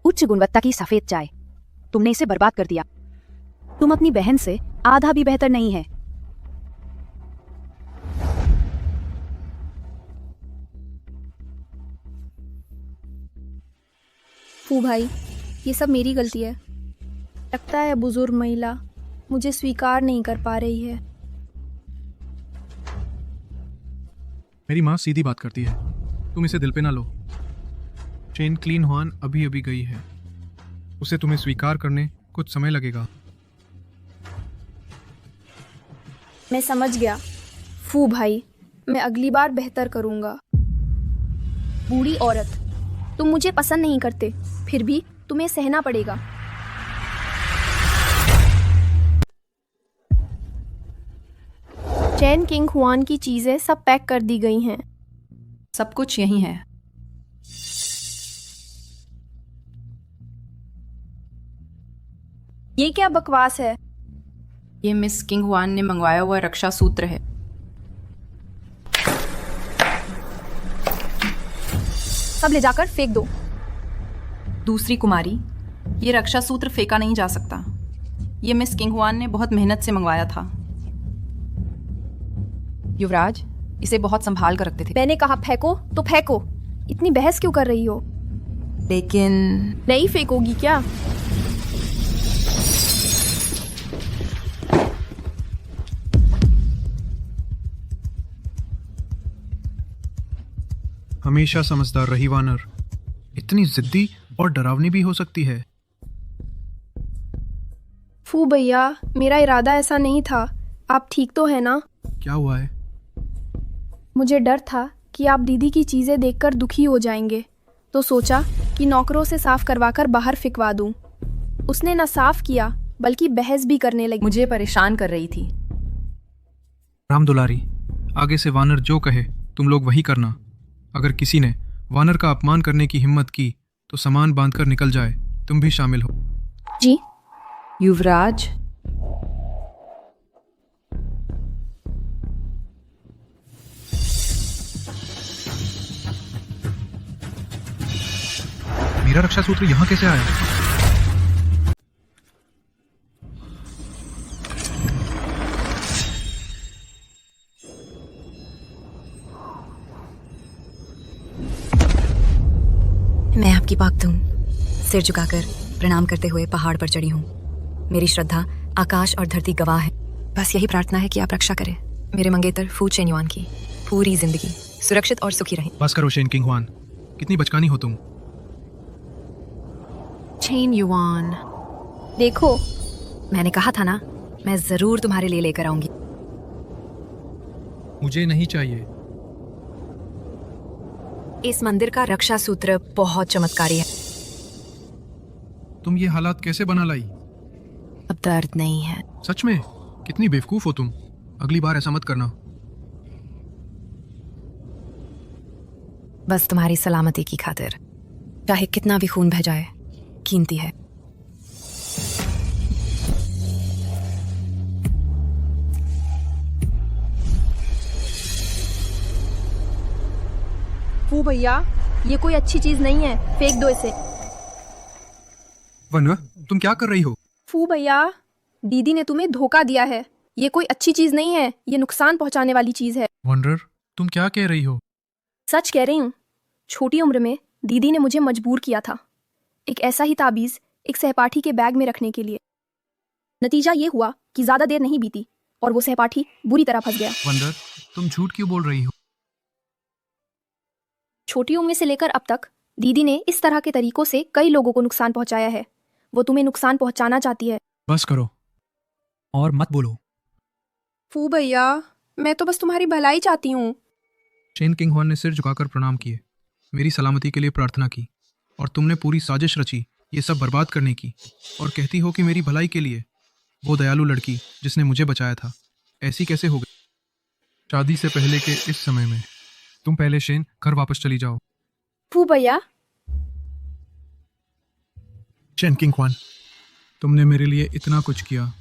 उच्च गुणवत्ता की सफेद चाय, तुमने इसे बर्बाद कर दिया। तुम अपनी बहन से आधा भी बेहतर नहीं है। फू भाई, ये सब मेरी गलती है। लगता है बुजुर्ग महिला मुझे स्वीकार नहीं कर पा रही है। मेरी माँ सीधी बात करती है, तुम इसे दिल पे ना लो। चेन क्लीन हुआन अभी अभी गई है, उसे तुम्हें स्वीकार करने कुछ समय लगेगा। मैं समझ गया फू भाई, मैं अगली बार बेहतर करूंगा। बूढ़ी औरत, तुम मुझे पसंद नहीं करते, फिर भी तुम्हें सहना पड़ेगा। चैन किंग हुआन की चीजें सब पैक कर दी गई हैं। सब कुछ यहीं है। ये क्या बकवास है? ये मिस किंग हुआन ने मंगवाया हुआ रक्षा सूत्र है। सब ले जाकर फेंक दो। दूसरी कुमारी, ये रक्षा सूत्र फेंका नहीं जा सकता। ये मिस किंग हुआन ने बहुत मेहनत से मंगवाया था। युवराज, इसे बहुत संभाल कर रखते थे। मैंने कहा फेंको तो फेंको, इतनी बहस क्यों कर रही हो? लेकिन नहीं फेंकोगी क्या? हमेशा समझदार रही वानर, इतनी जिद्दी और डरावनी भी हो सकती है। फू भैया, मेरा इरादा ऐसा नहीं था। आप ठीक तो है ना? क्या हुआ है? मुझे डर था कि आप दीदी की चीजें देखकर दुखी हो जाएंगे, तो सोचा कि नौकरों से साफ करवाकर बाहर फिकवा दूं। उसने न साफ किया बल्कि बहस भी करने लगी। मुझे परेशान कर रही थी। राम दुलारी, आगे से वानर जो कहे तुम लोग वही करना। अगर किसी ने वानर का अपमान करने की हिम्मत की तो सामान बांधकर निकल जाए, तुम भी शामिल हो। जी। युवराज, मेरा रक्षा सूत्र यहाँ कैसे आया? मैं आपकी पाकतून सिर झुकाकर प्रणाम करते हुए पहाड़ पर चढ़ी हूँ। मेरी श्रद्धा आकाश और धरती गवाह है। बस यही प्रार्थना है कि आप रक्षा करें मेरे मंगेतर फू चेन युआन की पूरी जिंदगी सुरक्षित और सुखी रहें। बस करो शेन किंग हुआन, कितनी बचकानी हो तुम। चेन युआन, देखो, मैंने कहा था ना, मैं जरूर तुम्हारे लिए लेकर आऊंगी। मुझे नहीं चाहिए। इस मंदिर का रक्षा सूत्र बहुत चमत्कारी है। तुम ये हालात कैसे बना लाई? अब दर्द नहीं है। सच में? कितनी बेवकूफ हो तुम। अगली बार ऐसा मत करना। बस तुम्हारी सलामती की खातिर, चाहे कितना भी खून बह जाए, कीमती है। फू भैया, ये कोई अच्छी चीज नहीं है, फेंक दो इसे। वनवा, तुम क्या कर रही हो? फू भैया, दीदी ने तुम्हें धोखा दिया है। ये कोई अच्छी चीज नहीं है, ये नुकसान पहुंचाने वाली चीज है। वंडर, तुम क्या कह रही हो? सच कह रही हूँ। छोटी उम्र में दीदी ने मुझे मजबूर किया था, एक ऐसा ही ताबीज एक सहपाठी के बैग में रखने के लिए। नतीजा ये हुआ कि ज्यादा देर नहीं बीती और वो सहपाठी बुरी तरह फंस गया। वंडर, तुम झूठ क्यों बोल रही हो? छोटी उम्र से लेकर अब तक दीदी ने इस तरह के तरीकों से कई लोगों को नुकसान पहुंचाया है। वो तुम्हें नुकसान पहुंचाना चाहती है। बस करो और मत बोलो। फू भैया, मैं तो बस तुम्हारी भलाई चाहती हूँ। चेन किंग हुआन ने सिर झुकाकर प्रणाम किए, मेरी सलामती के लिए प्रार्थना की, और तुमने पूरी साजिश रची ये सब बर्बाद करने की, और कहती हो कि मेरी भलाई के लिए। वो दयालु लड़की जिसने मुझे बचाया था, ऐसी कैसे हो गई? शादी से पहले के इस समय में तुम पहले शेन घर वापस चली जाओ। फू भैया, चेन किंग हुआन, तुमने मेरे लिए इतना कुछ किया,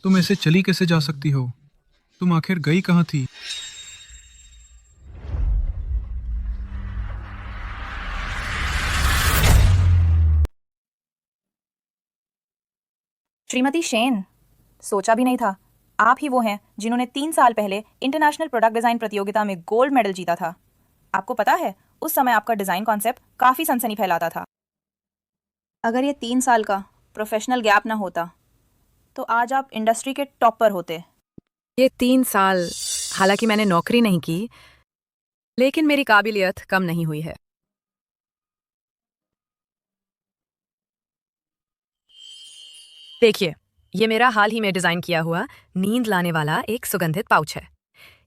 तुम ऐसे चली कैसे जा सकती हो? तुम आखिर गई कहाँ थी? श्रीमती शेन, सोचा भी नहीं था आप ही वो हैं जिन्होंने 3 साल पहले इंटरनेशनल प्रोडक्ट डिज़ाइन प्रतियोगिता में गोल्ड मेडल जीता था। आपको पता है उस समय आपका डिज़ाइन कॉन्सेप्ट काफ़ी सनसनी फैलाता था। अगर ये 3 साल का प्रोफेशनल गैप ना होता तो आज आप इंडस्ट्री के टॉप पर होते। ये 3 साल हालांकि मैंने नौकरी नहीं की, लेकिन मेरी काबिलियत कम नहीं हुई है। देखिए, ये मेरा हाल ही में डिजाइन किया हुआ नींद लाने वाला एक सुगंधित पाउच है।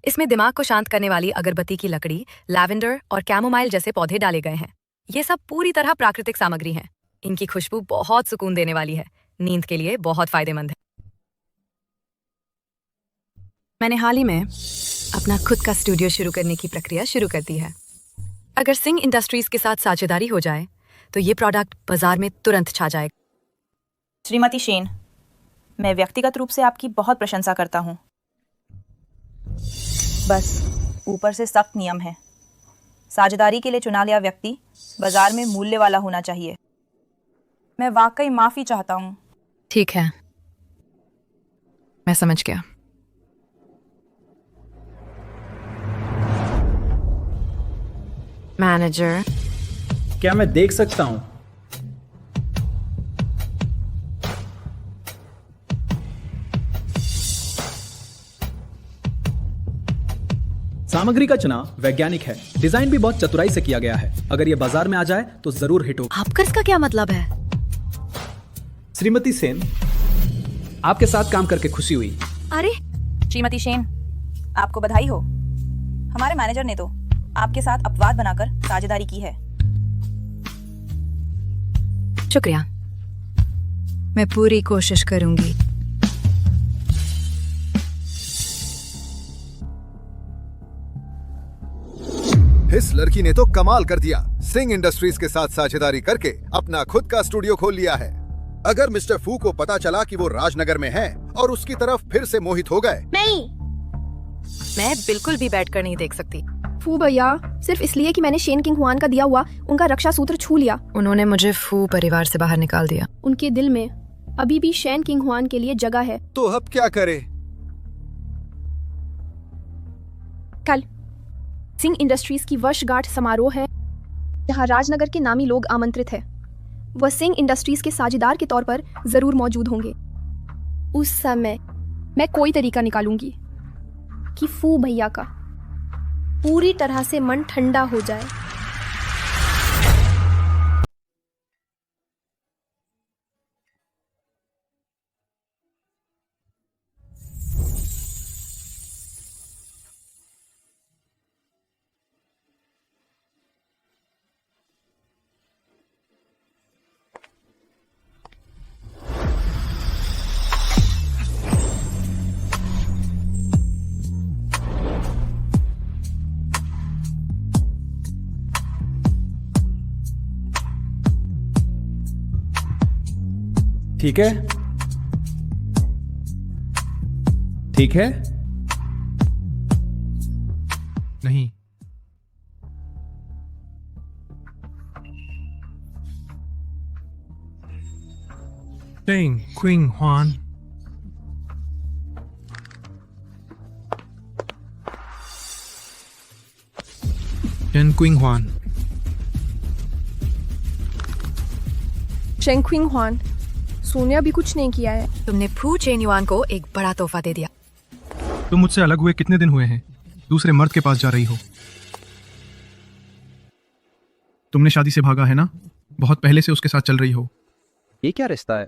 इसमें दिमाग को शांत करने वाली अगरबत्ती की लकड़ी, लैवेंडर और कैमोमाइल जैसे पौधे डाले गए हैं। ये सब पूरी तरह प्राकृतिक सामग्री हैं। इनकी खुशबू बहुत सुकून देने वाली है, नींद के लिए बहुत फायदेमंद है। मैंने हाल ही में अपना खुद का स्टूडियो शुरू करने की प्रक्रिया शुरू कर दी है। अगर सिंह इंडस्ट्रीज के साथ साझेदारी हो जाए तो ये प्रोडक्ट बाजार में तुरंत छा जाएगा। श्रीमती शेन, मैं व्यक्तिगत रूप से आपकी बहुत प्रशंसा करता हूँ। बस ऊपर से सख्त नियम है। साझेदारी के लिए चुना लिया व्यक्ति बाजार में मूल्य वाला होना चाहिए। मैं वाकई माफ़ी चाहता हूँ। ठीक है, मैं समझ गया। मैनेजर, क्या मैं देख सकता हूँ? सामग्री का चुनाव वैज्ञानिक है, डिजाइन भी बहुत चतुराई से किया गया है। अगर ये बाजार में आ जाए तो जरूर हिट होगा। आपका इसका क्या मतलब है? श्रीमती सेन, आपके साथ काम करके खुशी हुई। अरे श्रीमती शेन, आपको बधाई हो। हमारे मैनेजर ने तो आपके साथ अपवाद बनाकर साझेदारी की है। शुक्रिया, मैं पूरी कोशिश करूंगी। इस लड़की ने तो कमाल कर दिया। सिंह इंडस्ट्रीज के साथ साझेदारी करके अपना खुद का स्टूडियो खोल लिया है। अगर मिस्टर फू को पता चला कि वो राजनगर में है और उसकी तरफ फिर से मोहित हो गए, मैं बिल्कुल भी बैठकर नहीं देख सकती। फू भैया, सिर्फ इसलिए कि मैंने शेन किंग हुआन का दिया हुआ उनका रक्षा सूत्र छू लिया, उन्होंने मुझे फू परिवार से बाहर निकाल दिया। उनके दिल में अभी भी शेन किंग हुआन के लिए जगह है। तो अब क्या करे? कल सिंह इंडस्ट्रीज की वर्षगांठ समारोह है, जहां राजनगर के नामी लोग आमंत्रित हैं। वह सिंह इंडस्ट्रीज के साझेदार के तौर पर जरूर मौजूद होंगे। उस समय मैं कोई तरीका निकालूंगी कि फू भैया का पूरी तरह से मन ठंडा हो जाए। ठीक है, ठीक है। नहीं, Deng Qing Huan. Shane Qing Hwan. Shane king Hwan, Sonia भी कुछ नहीं किया है। तुमने फू चेन्युआन को एक बड़ा तोहफा दे दिया। तुम मुझसे अलग हुए कितने दिन हुए हैं? दूसरे मर्द के पास जा रही हो। तुमने शादी से भागा है ना? बहुत पहले से उसके साथ चल रही हो। ये क्या रिश्ता है?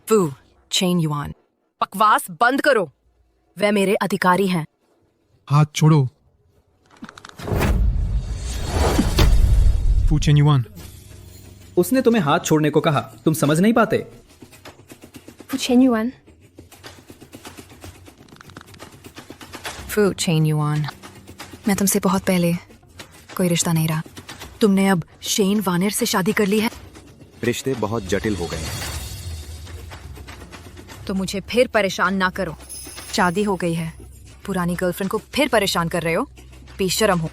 फू चेन्युआन, बकवास बंद करो। वे मेरे अधिकारी हैं। हाथ छोड़ो। फू चेन्युआन, उसने तुम्हें हाथ छोड़ने को कहा, तुम समझ नहीं पाते? फू चेन्युआन, फू चेन्युआन, मैं तुमसे बहुत पहले कोई रिश्ता नहीं रहा। तुमने अब शेन वानर से शादी कर ली है। रिश्ते बहुत जटिल हो गए हैं। तो मुझे फिर परेशान ना करो। शादी हो गई है, पुरानी गर्लफ्रेंड को फिर परेशान कर रहे हो। बेशरम हो।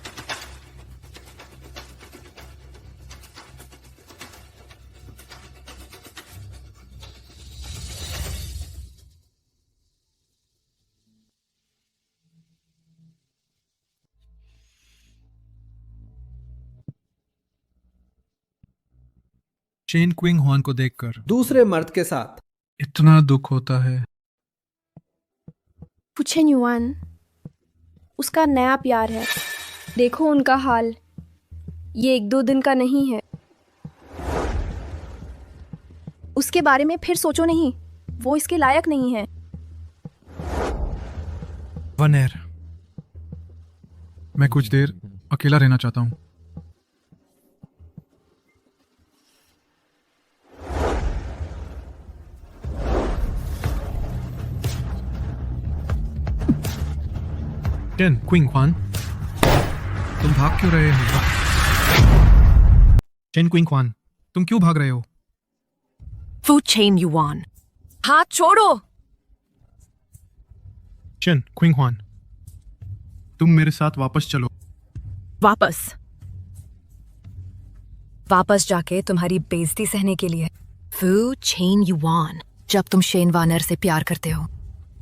शेन क्विंग हुआन को देखकर दूसरे मर्द के साथ। इतना दुख होता है। पूछें युआन, उसका नया प्यार है, देखो उनका हाल, ये 1-2 दिन का नहीं है। उसके बारे में फिर सोचो नहीं, वो इसके लायक नहीं है। वनेर, मैं कुछ देर अकेला रहना चाहता हूँ। टेन क्विंग हुआन, तुम भाग क्यों रहे हो? चेन क्विंग हुआन, तुम क्यों भाग रहे हो? फू चेन युआन, हाथ छोड़ो। चेन क्विंग हुआन, तुम मेरे साथ वापस चलो। वापस जाके तुम्हारी बेइज्जती सहने के लिए। फू चेन युआन, जब तुम शेन वानर से प्यार करते हो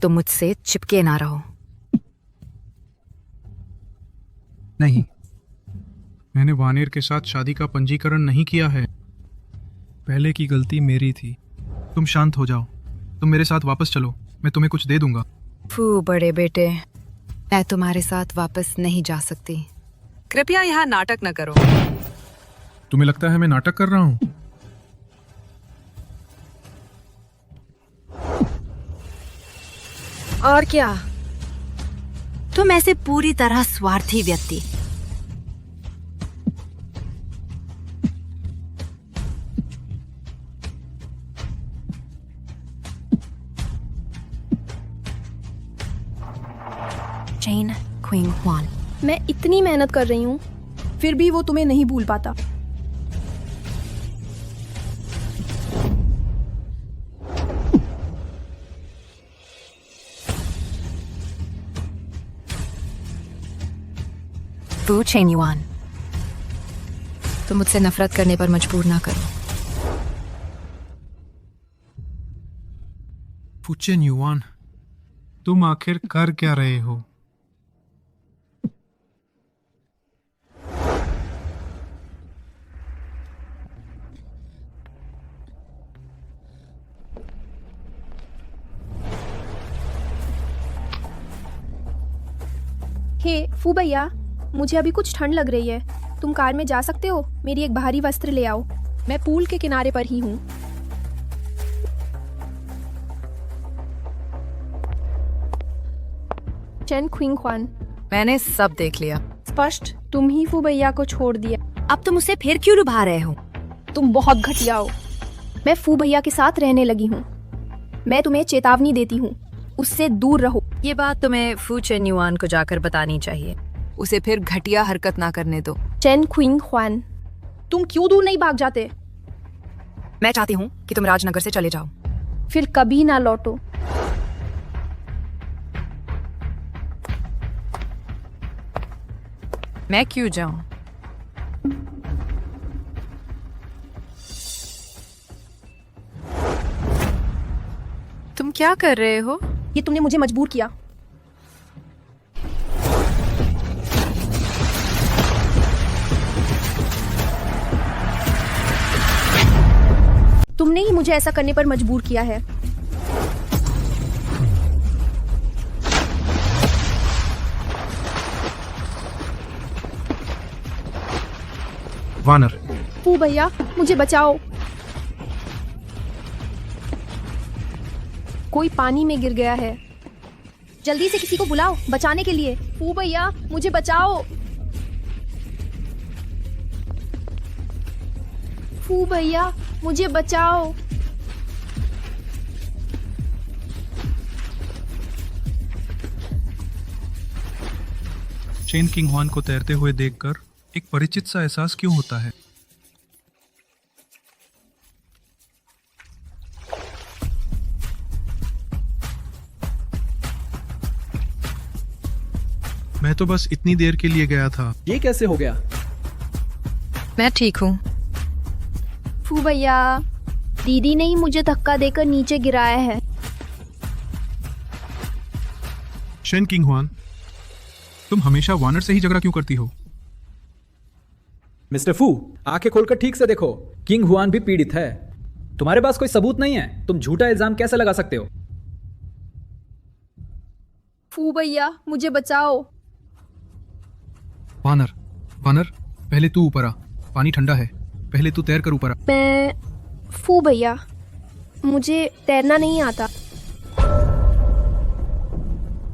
तो मुझसे चिपके ना रहो। नहीं, मैंने वानेर के साथ शादी का पंजीकरण नहीं किया है। पहले की गलती मेरी थी। तुम शांत हो जाओ, तुम मेरे साथ वापस चलो, मैं तुम्हें कुछ दे दूंगा। फू बड़े बेटे, मैं तुम्हारे साथ वापस नहीं जा सकती। कृपया यहाँ नाटक न करो। तुम्हें लगता है मैं नाटक कर रहा हूँ? और क्या? तुम ऐसे पूरी तरह स्वार्थी व्यक्ति। चेन क्विंग हुआन, मैं इतनी मेहनत कर रही हूँ, फिर भी वो तुम्हें नहीं भूल पाता। फू चेन युआन, तुम मुझसे नफरत करने पर मजबूर ना करो। फुचेन युआन, तुम आखिर कर क्या रहे हो? हे फू भैया, मुझे अभी कुछ ठंड लग रही है, तुम कार में जा सकते हो? मेरी एक भारी वस्त्र ले आओ, मैं पूल के किनारे पर ही हूँ। चेन क्विंग हुआन, मैंने सब देख लिया। स्पष्ट तुम ही फू भैया को छोड़ दिया। अब तुम उसे फिर क्यों लुभा रहे हो? तुम बहुत घटिया हो। मैं फू भैया के साथ रहने लगी हूँ। मैं तुम्हें चेतावनी देती हूँ, उससे दूर रहो। ये बात तुम्हें फू चेन युआन को जाकर बतानी चाहिए। उसे फिर घटिया हरकत ना करने दो। चेन क्विंग हुआन, तुम क्यों दूर नहीं भाग जाते? मैं चाहती हूँ कि तुम राजनगर से चले जाओ। फिर कभी ना लौटो। मैं क्यों जाऊं? तुम क्या कर रहे हो? ये तुमने मुझे मजबूर किया। तुमने ही मुझे ऐसा करने पर मजबूर किया है। वानर, फू भैया, मुझे बचाओ। कोई पानी में गिर गया है, जल्दी से किसी को बुलाओ बचाने के लिए। फू भैया, मुझे बचाओ। फू भैया, मुझे बचाओ। चेन किंग हुआन को तैरते हुए देखकर एक परिचित सा एहसास क्यों होता है? मैं तो बस इतनी देर के लिए गया था। ये कैसे हो गया? मैं ठीक हूँ। फू भैया, दीदी ने ही मुझे धक्का देकर नीचे गिराया है। शेन किंग हुआन, तुम हमेशा वानर से ही झगड़ा क्यों करती हो? मिस्टर फू, आंखें खोलकर ठीक से देखो, किंग हुआन भी पीड़ित है। तुम्हारे पास कोई सबूत नहीं है, तुम झूठा इल्जाम कैसे लगा सकते हो? फू भैया मुझे बचाओ। वानर, वानर, पहले तू ऊपर आ, पानी ठंडा है, पहले तू तैर कर ऊपर आ। मैं फू भैया, मुझे तैरना नहीं आता।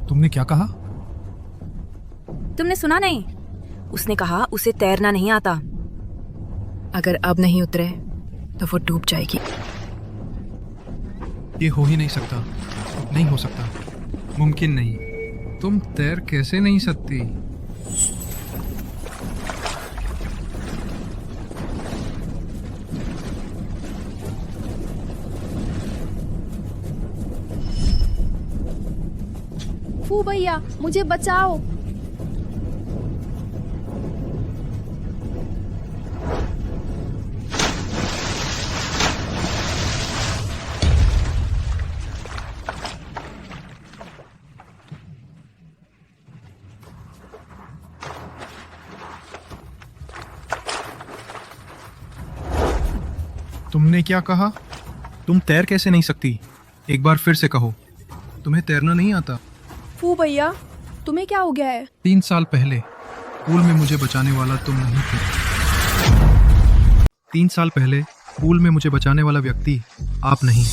तुमने क्या कहा? तुमने सुना नहीं? उसने कहा उसे तैरना नहीं आता। अगर अब नहीं उतरे तो वो डूब जाएगी। ये हो ही नहीं सकता, नहीं हो सकता, मुमकिन नहीं। तुम तैर कैसे नहीं सकती? फू भैया मुझे बचाओ। तुमने क्या कहा? तुम तैर कैसे नहीं सकती? एक बार फिर से कहो। तुम्हें तैरना नहीं आता? फू भैया तुम्हें क्या हो गया है? 3 साल पहले पूल में मुझे बचाने वाला तुम नहीं थे। 3 साल पहले पूल में मुझे बचाने वाला व्यक्ति आप नहीं।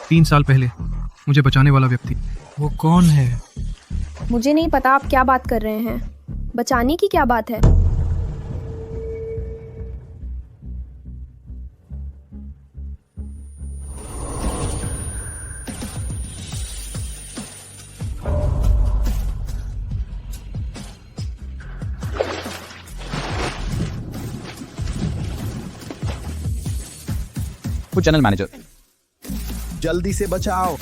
3 साल पहले मुझे बचाने वाला व्यक्ति वो कौन है? मुझे नहीं पता आप क्या बात कर रहे हैं। बचाने की क्या बात है? वो जनरल मैनेजर, जल्दी से बचाओ।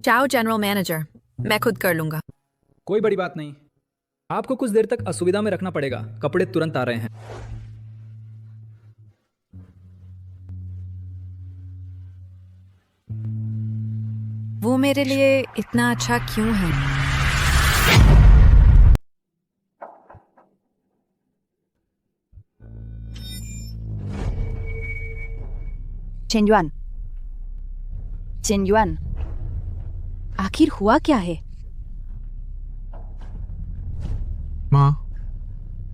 चाओ जनरल मैनेजर, मैं खुद कर लूंगा। कोई बड़ी बात नहीं, आपको कुछ देर तक असुविधा में रखना पड़ेगा। कपड़े तुरंत आ रहे हैं। वो मेरे लिए इतना अच्छा क्यों है? चेन्युआन, चेन्युआन, आखिर हुआ क्या है? माँ,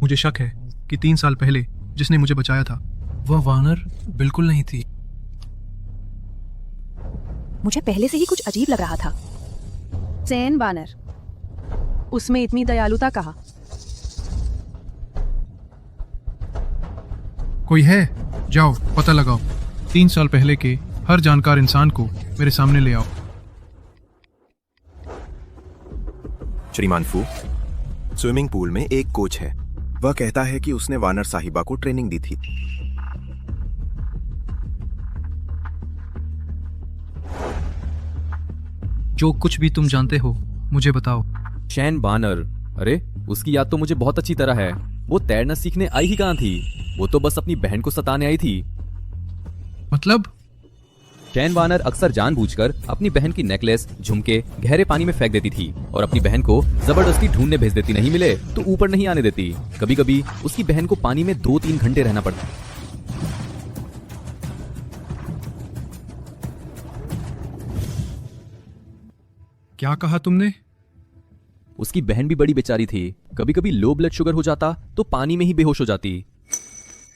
मुझे शक है कि 3 साल पहले जिसने मुझे बचाया था वह वानर बिल्कुल नहीं थी। मुझे पहले से ही कुछ अजीब लग रहा था। चैन वानर, उसमें इतनी दयालुता कहाँ? कोई है? जाओ पता लगाओ। 3 साल पहले के हर जानकार इंसान को मेरे सामने ले आओ। श्रीमान फू, स्विमिंग पूल में एक कोच है। वह कहता है कि उसने वानर साहिबा को ट्रेनिंग दी थी। जो कुछ भी तुम जानते हो मुझे बताओ। शैन बानर, अरे उसकी याद तो मुझे बहुत अच्छी तरह है। वो तैरना सीखने आई ही कहाँ थी? वो तो बस अपनी बहन को सताने आई थी। मतलब? शैन वानर अक्सर जानबूझकर अपनी बहन की नेकलेस, झुमके गहरे पानी में फेंक देती थी और अपनी बहन को जबरदस्ती ढूंढने भेज देती। नहीं मिले तो ऊपर नहीं आने देती। कभी कभी उसकी बहन को पानी में 2-3 घंटे रहना पड़ता। क्या कहा तुमने? उसकी बहन भी बड़ी बेचारी थी। कभी कभी लो ब्लड शुगर हो जाता तो पानी में ही बेहोश हो जाती।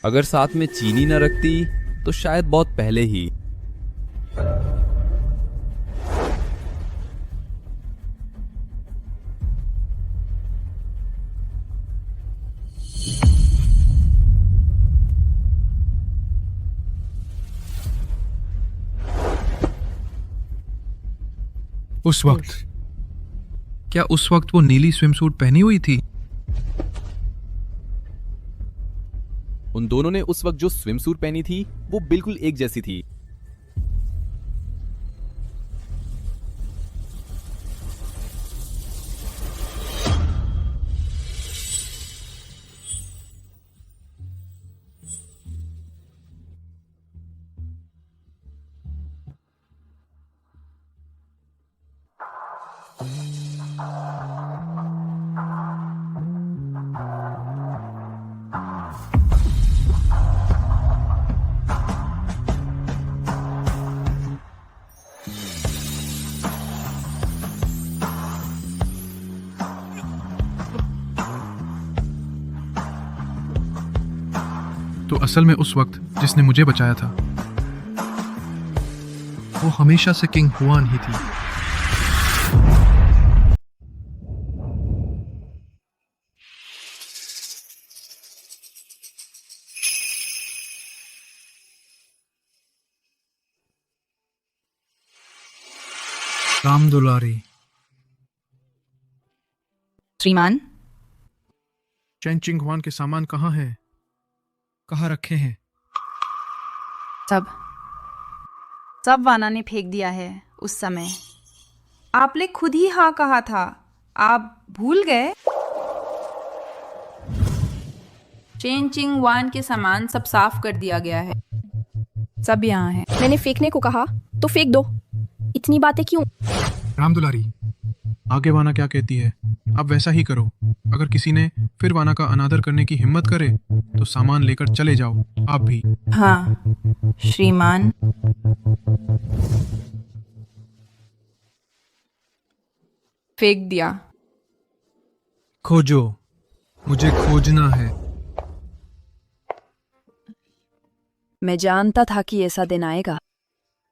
अगर साथ में चीनी न रखती तो शायद बहुत पहले ही। उस वक्त क्या उस वक्त वो नीली स्विमसूट पहनी हुई थी? उन दोनों ने उस वक्त जो स्विमसूट पहनी थी वो बिल्कुल एक जैसी थी। तो असल में उस वक्त जिसने मुझे बचाया था वो हमेशा से किंग हुआन ही थी। राम दुलारी। श्रीमान, चैन चिंग हुआन के सामान कहाँ हैं? कहाँ रखे हैं? सब वाना ने फेंक दिया है उस समय। आपने खुद ही हाँ कहा था, आप भूल गए? चेन चिंग वान के सामान सब साफ कर दिया गया है, सब यहाँ है। मैंने फेंकने को कहा तो फेंक दो, इतनी बातें क्यों? राम दुलारी, आगे वाना क्या कहती है आप वैसा ही करो। अगर किसी ने फिर वाना का अनादर करने की हिम्मत करे तो सामान लेकर चले जाओ, आप भी। हाँ श्रीमान। फेंक दिया। खोजो, मुझे खोजना है। मैं जानता था कि ऐसा दिन आएगा।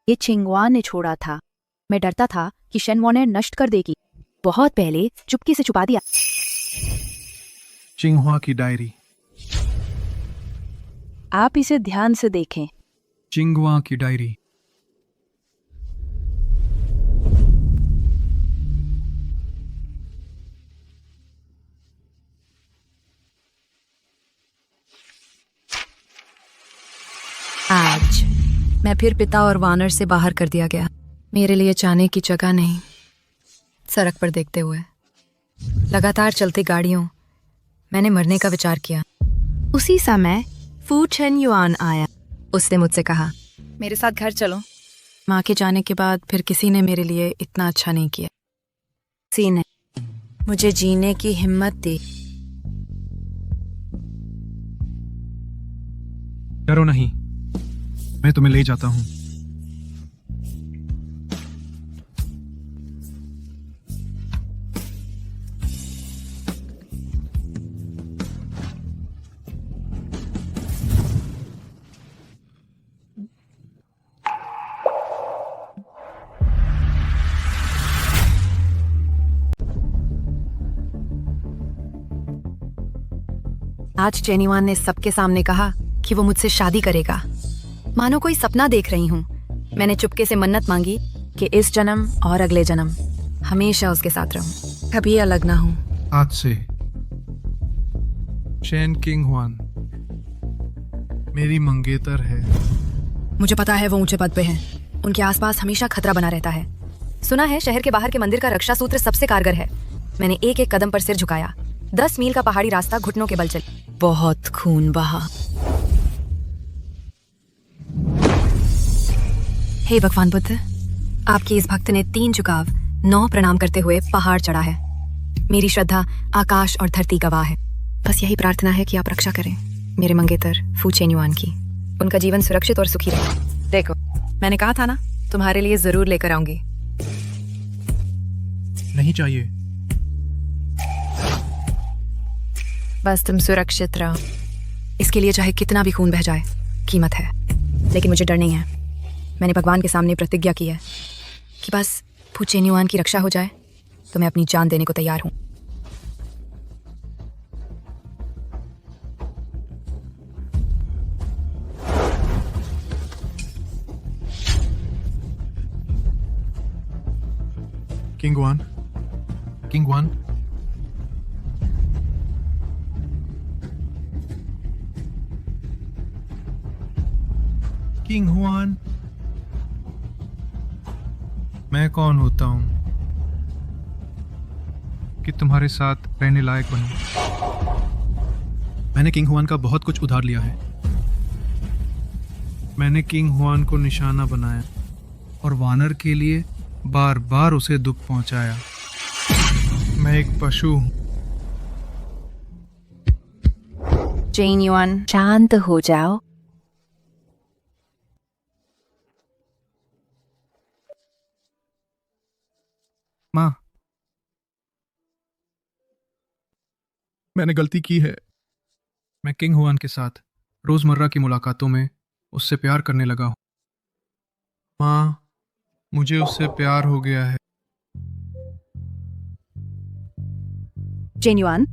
ये चिंगवान ने छोड़ा था। मैं डरता था कि शेनवॉन नष्ट कर देगी। बहुत पहले चुपके से छुपा दिया। चिंगहुआ की डायरी। आप इसे ध्यान से देखें। चिंगहुआ की डायरी। आज मैं फिर पिता और वानर से बाहर कर दिया गया। मेरे लिए जाने की जगह नहीं। सड़क पर देखते हुए लगातार चलती गाड़ियों, मैंने मरने का विचार किया। उसी समय फू चेन युआन आया। उसने मुझसे कहा, मेरे साथ घर चलो। माँ के जाने के बाद फिर किसी ने मेरे लिए इतना अच्छा नहीं किया। किसी ने मुझे जीने की हिम्मत दी। डरो नहीं, मैं तुम्हें ले जाता हूँ। आज चेनीवान ने सबके सामने कहा कि वो मुझसे शादी करेगा। मानो कोई सपना देख रही हूँ। मैंने चुपके से मन्नत मांगी कि इस जन्म और अगले जन्म हमेशा उसके साथ रहूं, कभी अलग ना हूं। आज से चेन किंग हुआन मेरी मंगेतर है। मुझे पता है वो ऊंचे पद पे हैं। उनके आसपास हमेशा खतरा बना रहता है। सुना है शहर के बाहर के मंदिर का रक्षा सूत्र सबसे कारगर है। मैंने एक एक कदम पर सिर झुकाया। 10 मील का पहाड़ी रास्ता घुटनों के बल चल। बहुत खून बहा। हे भगवान बुद्ध, आपकी इस भक्त ने 3 झुकाव 9 प्रणाम करते हुए पहाड़ चढ़ा है। मेरी श्रद्धा आकाश और धरती गवाह है। बस यही प्रार्थना है कि आप रक्षा करें मेरे मंगेतर फू चेन युआन की। उनका जीवन सुरक्षित और सुखी रहे। देखो, मैंने कहा था ना, तुम्हारे लिए जरूर लेकर आऊंगी। नहीं चाहिए। बस तुम सुरक्षित रहो। इसके लिए चाहे कितना भी खून बह जाए, कीमत है। लेकिन मुझे डर नहीं है। मैंने भगवान के सामने प्रतिज्ञा की है कि बस फू चेन युआन की रक्षा हो जाए तो मैं अपनी जान देने को तैयार हूं। King one, king one, king Hwan, मैं कौन होता हूं कि तुम्हारे साथ रहने लायक बनूं? मैंने किंग हुआन का बहुत कुछ उधार लिया है। मैंने किंग हुआन को निशाना बनाया और वानर के लिए बार बार उसे दुख पहुंचाया। मैं एक पशु हूं। चेन युआन, शांत हो जाओ। माँ, मैंने गलती की है। मैं किंग हुआन के साथ रोजमर्रा की मुलाकातों में उससे प्यार करने लगा हूं। माँ, मुझे उससे प्यार हो गया है। चेन युआन,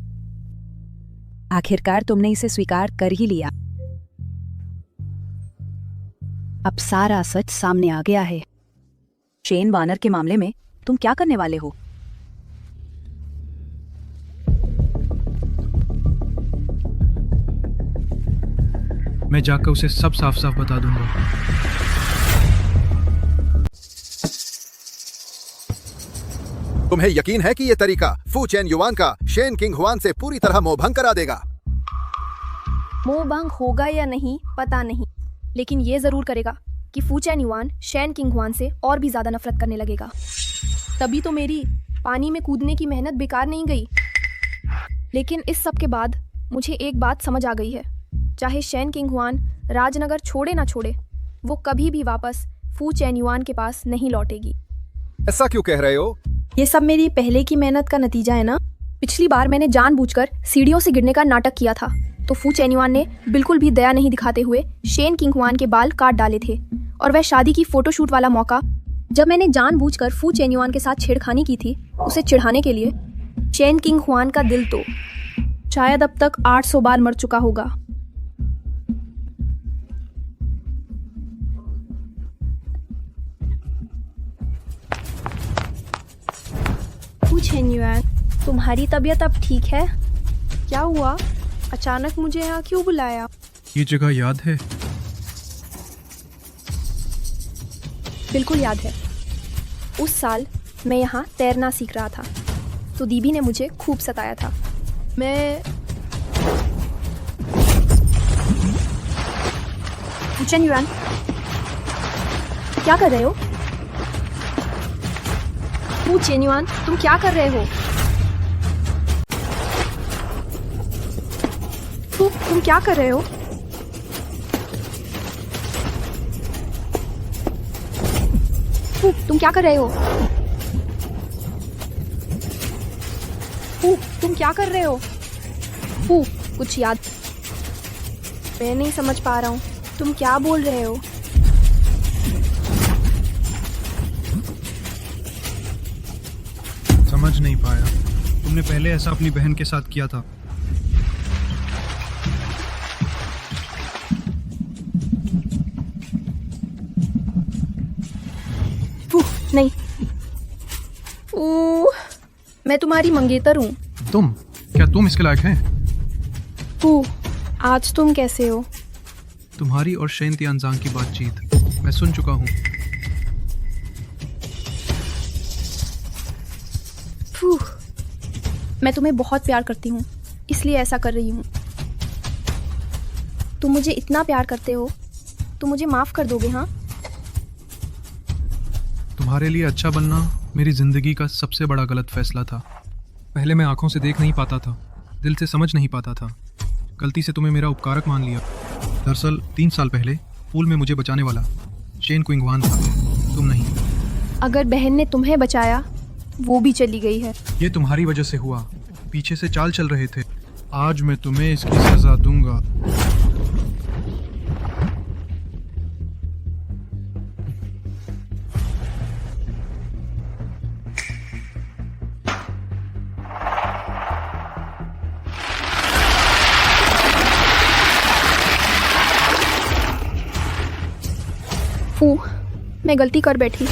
आखिरकार तुमने इसे स्वीकार कर ही लिया। अब सारा सच सामने आ गया है। शेन वानर के मामले में तुम क्या करने वाले हो? मैं जाकर उसे सब साफ साफ बता दूंगा। तुम्हें यकीन है कि यह तरीका फू चेन युआन का शेन किंग हुआन से पूरी तरह मोहभंग करा देगा? मोह भंग होगा या नहीं पता नहीं, लेकिन ये जरूर करेगा कि फू chain yuan Shane king Hwan से और भी ज्यादा नफरत करने लगेगा। तभी तो मेरी पानी में कूदने की मेहनत बेकार नहीं गई। लेकिन इस सब के बाद मुझे एक बात समझ आ गई है, चाहे शेन किंग हुआन राजनगर छोड़े ना छोड़े, वो कभी भी वापस फू चेन युआन के पास नहीं लौटेगी। ऐसा क्यों कह रहे हो? ये सब मेरी पहले की मेहनत का नतीजा है ना। पिछली बार मैंने जानबूझकर सीढ़ियों से गिरने का नाटक किया था, तो फू चेन युआन ने बिल्कुल भी दया नहीं दिखाते हुए शेन किंग हुआन के बाल काट डाले थे। और वह शादी की फोटोशूट वाला मौका, जब मैंने जानबूझकर फू चेन युआन के साथ छेड़खानी की थी उसे चिढ़ाने के लिए, शेन किंग हुआन का दिल तो शायद अब तक 800 बार मर चुका होगा। फू चेन युआन, तुम्हारी तबीयत अब ठीक है? क्या हुआ? अचानक मुझे यहाँ क्यों बुलाया? ये जगह याद है? बिल्कुल याद है। उस साल मैं यहाँ तैरना सीख रहा था, तो दीदी ने मुझे खूब सताया था। मैं फू चेन युआन, क्या कर रहे हो? फू चेन युआन, तुम क्या कर रहे हो? फू, तुम क्या कर रहे हो? फू, तुम क्या कर रहे हो? फू, तुम क्या कर रहे हो? फू, कुछ याद? मैं नहीं समझ पा रहा हूँ, तुम क्या बोल रहे हो? समझ नहीं पाया। तुमने पहले ऐसा अपनी बहन के साथ किया था। नहीं, मैं तुम्हारी मंगेतर हूँ। तुम? क्या तुम इसके लायक हैं? आज तुम कैसे हो? तुम्हारी और शेन तियानजांग की बातचीत मैं सुन चुका हूँ। मैं तुम्हें बहुत प्यार करती हूँ, इसलिए ऐसा कर रही हूँ। तुम मुझे इतना प्यार करते हो, तुम मुझे माफ कर दोगे? हाँ, तुम्हारे लिए अच्छा बनना मेरी जिंदगी का सबसे बड़ा गलत फैसला था। पहले मैं आंखों से देख नहीं पाता था, दिल से समझ नहीं पाता था। गलती से तुम्हें मेरा उपकारक मान लिया। दरअसल 3 साल पहले पूल में मुझे बचाने वाला शेन किंग हुआन था, तुम नहीं। अगर बहन ने तुम्हें बचाया, वो भी चली गई है। ये तुम्हारी वजह से हुआ। पीछे से चाल चल रहे थे। आज मैं तुम्हें इसकी सजा दूंगा। मैं गलती कर बैठी,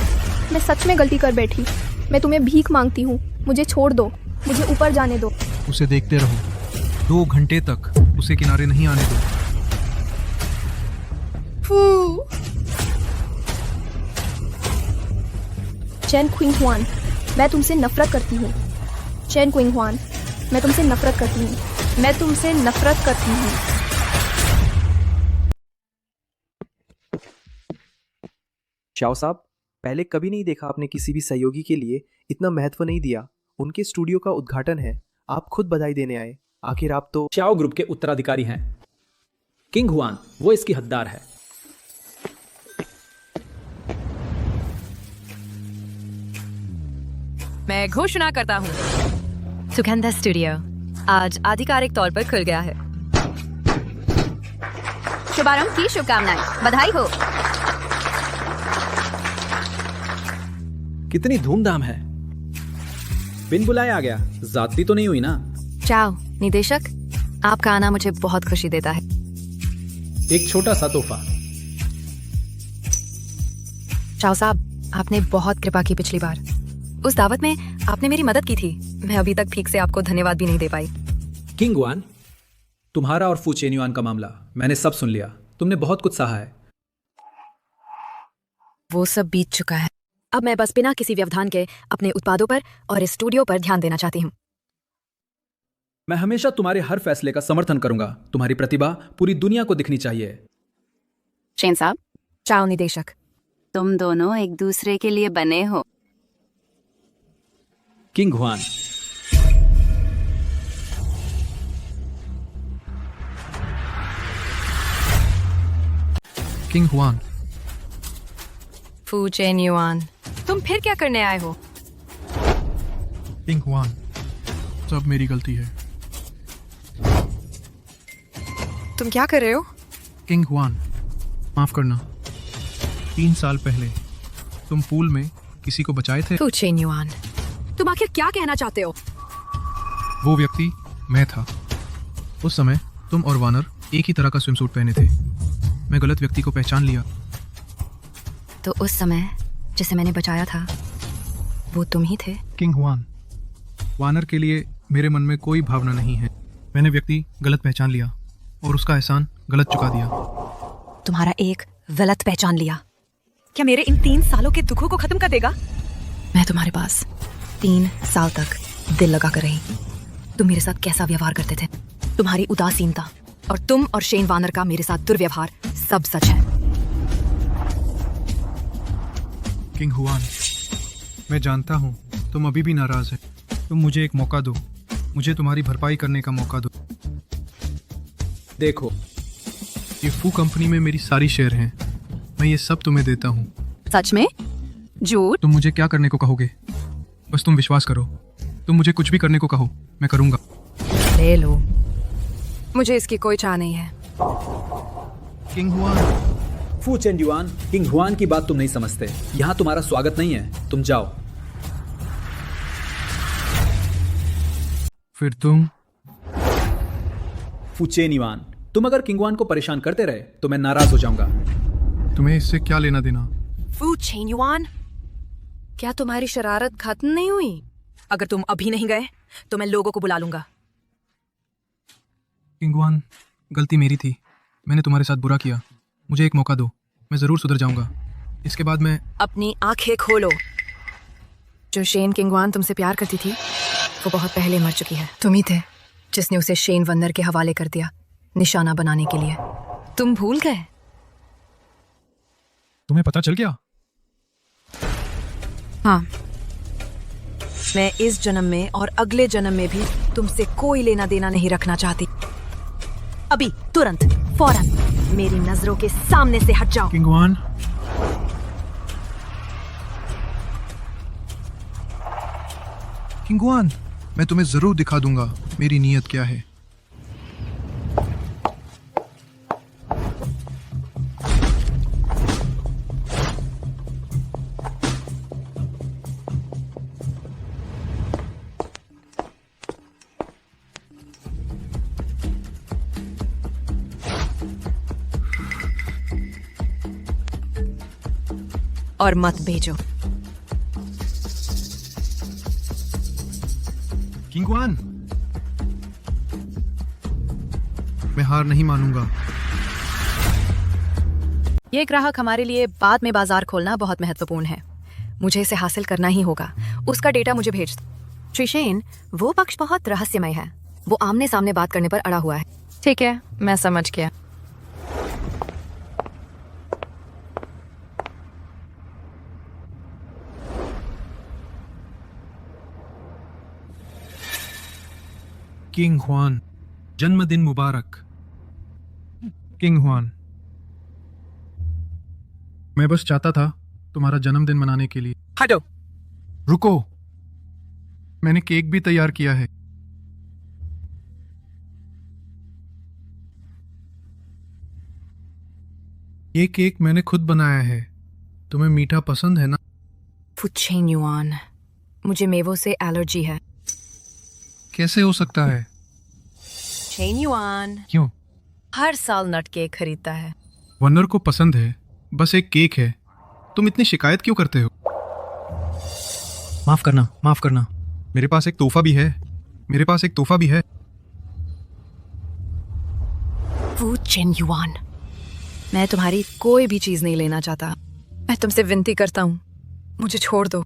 मैं सच में गलती कर बैठी। मैं तुम्हें भीख मांगती हूँ, मुझे छोड़ दो, मुझे ऊपर जाने दो। उसे देखते रहो, 2 घंटे तक उसे किनारे नहीं आने दो। फू। चेन क्विंग हुआन, मैं तुमसे नफरत करती हूँ। चेन क्विंग हुआन, मैं तुमसे नफरत करती हूँ। मैं तुमसे नफरत करती हूँ। शाओ साहब, पहले कभी नहीं देखा आपने किसी भी सहयोगी के लिए इतना महत्व नहीं दिया। उनके स्टूडियो का उद्घाटन है, आप खुद बधाई देने आए। आखिर आप तो शाओ ग्रुप के उत्तराधिकारी हैं। किंग हुआन वो इसकी हकदार है। मैं घोषणा करता हूँ, सुगंधा स्टूडियो आज आधिकारिक तौर पर खुल गया है। शुभारंभ की शुभकामनाएं, बधाई हो। कितनी धूमधाम है। बिन बुलाए आ गया, जाती तो नहीं हुई ना? चाओ निदेशक, आपका आना मुझे बहुत खुशी देता है। एक छोटा सा तोहफा। चाओ साहब, आपने बहुत कृपा की पिछली बार। उस दावत में आपने मेरी मदद की थी। मैं अभी तक ठीक से आपको धन्यवाद भी नहीं दे पाई। किंग हुआन, तुम्हारा और फू चेन्युआन का मामला मैंने सब सुन लिया। तुमने बहुत कुछ सहा है। वो सब बीत चुका है। अब मैं बस बिना किसी व्यवधान के अपने उत्पादों पर और इस स्टूडियो पर ध्यान देना चाहती हूँ। मैं हमेशा तुम्हारे हर फैसले का समर्थन करूंगा। तुम्हारी प्रतिभा पूरी दुनिया को दिखनी चाहिए। शेन साहब, चाओ निदेशक, तुम दोनों एक दूसरे के लिए बने हो। किंग हुआन, किंग हुआन, फू चेन्युआन, तुम फिर क्या करने आए हो? किंग हुआन, सब मेरी गलती है। तुम क्या कर रहे हो? किंग हुआन, माफ करना। 3 साल पहले तुम पूल में किसी को बचाए थे। फू चेन्युआन, तुम आखिर क्या कहना चाहते हो? वो व्यक्ति मैं था। उस समय तुम और वानर एक ही तरह का स्विम सूट पहने थे। मैं गलत व्यक्ति को पहचान लिया। तो उस समय जिसे मैंने बचाया था वो तुम ही थे? किंग हुआन, वानर के लिए मेरे मन में कोई भावना नहीं है। मैंने व्यक्ति गलत पहचान लिया और उसका एहसान गलत चुका दिया। तुम्हारा एक गलत पहचान लिया क्या मेरे इन 3 सालों के दुखों को खत्म कर देगा? मैं तुम्हारे पास 3 साल तक दिल लगा कर रही। तुम मेरे साथ कैसा व्यवहार करते थे, तुम्हारी उदासीनता और तुम और शेन वानर का मेरे साथ दुर्व्यवहार सब सच है। किंग हुआन, मैं जानता हूँ तुम अभी भी नाराज है। तुम मुझे एक मौका दो, मुझे तुम्हारी भरपाई करने का मौका दो। देखो, ये फू कंपनी में मेरी सारी शेयर हैं। मैं ये सब तुम्हें देता हूँ। सच में? झूठ? तुम मुझे क्या करने को कहोगे? बस तुम विश्वास करो। तुम मुझे कुछ भी करने को कहो, मैं करूँगा। ले लो, मुझे इसकी कोई चाह नहीं है। किंग हुआन, फू चेन्युआन, किंग हुआन की बात तुम नहीं समझते। यहाँ तुम्हारा स्वागत नहीं है, तुम जाओ। फिर तुम? फू चेन्युआन, तुम अगर किंग हुआन को परेशान करते रहे तो मैं नाराज हो जाऊंगा। तुम्हें इससे क्या लेना देना? फू चेन्युआन, क्या तुम्हारी शरारत खत्म नहीं हुई? अगर तुम अभी नहीं गए तो मैं लोगों को बुला लूंगा। किंग हुआन, गलती मेरी थी। मैंने तुम्हारे साथ बुरा किया। मुझे एक मौका दो, मैं जरूर सुधर जाऊंगा। इसके बाद मैं... अपनी आंखें खोलो। जो शेन किंग हुआन तुमसे प्यार करती थी वो बहुत पहले मर चुकी है। तुम ही थे जिसने उसे शेन वनर के हवाले कर दिया, निशाना बनाने के लिए। तुम भूल गए? तुम्हें पता चल गया? हाँ, मैं इस जन्म में और अगले जन्म में भी तुमसे कोई लेना देना नहीं रखना चाहती। अभी तुरंत फौरन मेरी नजरों के सामने से हट जाओ। किंग हुआन, किंग हुआन, मैं तुम्हें जरूर दिखा दूंगा मेरी नीयत क्या है। और मत भेजो। किंग हुआन, मैं हार नहीं मानूंगा। ये ग्राहक हमारे लिए बाद में बाजार खोलना बहुत महत्वपूर्ण है। मुझे इसे हासिल करना ही होगा। उसका डेटा मुझे भेज दो। श्री शेन, वो पक्ष बहुत रहस्यमय है। वो आमने सामने बात करने पर अड़ा हुआ है। ठीक है, मैं समझ गया। किंग हुआन, जन्मदिन मुबारक। किंग हुआन, मैं बस चाहता था तुम्हारा जन्मदिन मनाने के लिए। हटो। रुको, मैंने केक भी तैयार किया है। ये केक मैंने खुद बनाया है। तुम्हें मीठा पसंद है ना? फू चेन युआन, मुझे मेवों से एलर्जी है। कैसे हो सकता है? चेन युआन क्यों? हर साल नट केक खरीदता है। वनर को पसंद है, बस एक केक है। तुम इतनी शिकायत क्यों करते हो? माफ करना, माफ करना। मेरे पास एक तोहफा भी है। मेरे पास एक तोहफा भी है। फू चेन युआन, मैं तुम्हारी कोई भी चीज नहीं लेना चाहता। मैं तुमसे विनती करता हूँ, मुझे छोड़ दो।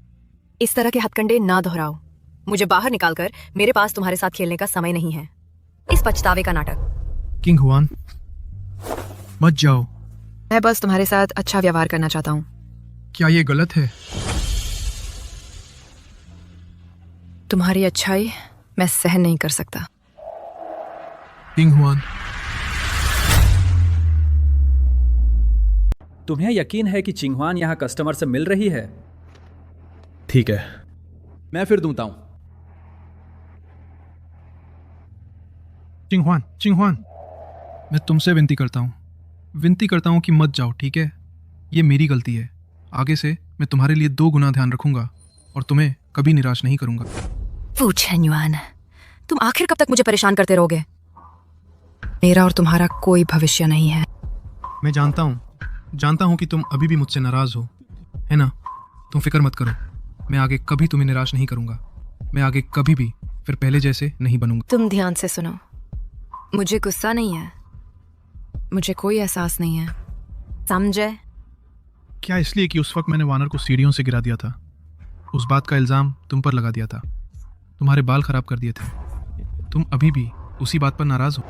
इस तरह के हथकंडे ना दोहराओ। मुझे बाहर निकालकर मेरे पास तुम्हारे साथ खेलने का समय नहीं है। इस पछतावे का नाटक। किंग हुआन, मत जाओ। मैं बस तुम्हारे साथ अच्छा व्यवहार करना चाहता हूँ। क्या ये गलत है? तुम्हारी अच्छाई मैं सहन नहीं कर सकता। किंग हुआन, तुम्हें यकीन है कि चिंगहुआन यहाँ कस्टमर से मिल रही है? ठीक है, मैं फिर दूंता हूं। चिंग हुआन, मैं तुमसे विनती करता हूँ कि मत जाओ, ठीक है? ये मेरी गलती है। आगे से मैं तुम्हारे लिए 2 गुना ध्यान रखूंगा और तुम्हें कभी निराश नहीं करूंगा। फू चेन युआन, तुम आखिर कब तक मुझे परेशान करते रहोगे? मेरा और तुम्हारा कोई भविष्य नहीं है। मैं जानता हूँ कि तुम अभी भी मुझसे नाराज हो, है ना? तुम फिक्र मत करो, मैं आगे कभी तुम्हें निराश नहीं करूंगा। मैं आगे कभी भी फिर पहले जैसे नहीं बनूंगा। तुम ध्यान से सुनो, मुझे गुस्सा नहीं है, मुझे कोई एहसास नहीं है, समझे? क्या इसलिए कि उस वक्त मैंने वानर को सीढ़ियों से गिरा दिया था? उस बात का इल्जाम तुम पर लगा दिया था, तुम्हारे बाल खराब कर दिए थे। तुम अभी भी उसी बात पर नाराज हो?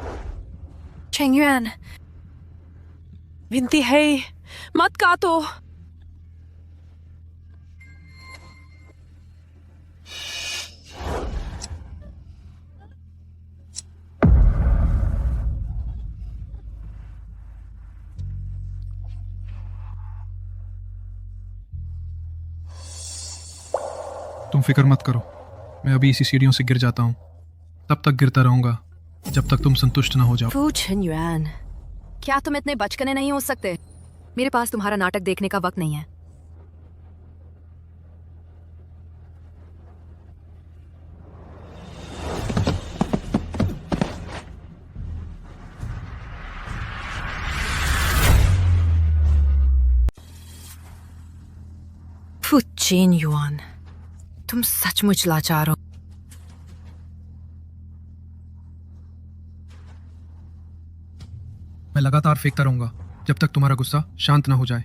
चेंग युआन, विनती है, मत काटो। तुम फिक्र मत करो, मैं अभी इसी सीढ़ियों से गिर जाता हूँ। तब तक गिरता रहूंगा जब तक तुम संतुष्ट ना हो जाओ। फू चेन युआन, क्या तुम इतने बचकने नहीं हो सकते? मेरे पास तुम्हारा नाटक देखने का वक्त नहीं है। फू चेन युआन, तुम सचमुच लाचार हो। मैं लगातार फेंकता रहूंगा जब तक तुम्हारा गुस्सा शांत ना हो जाए।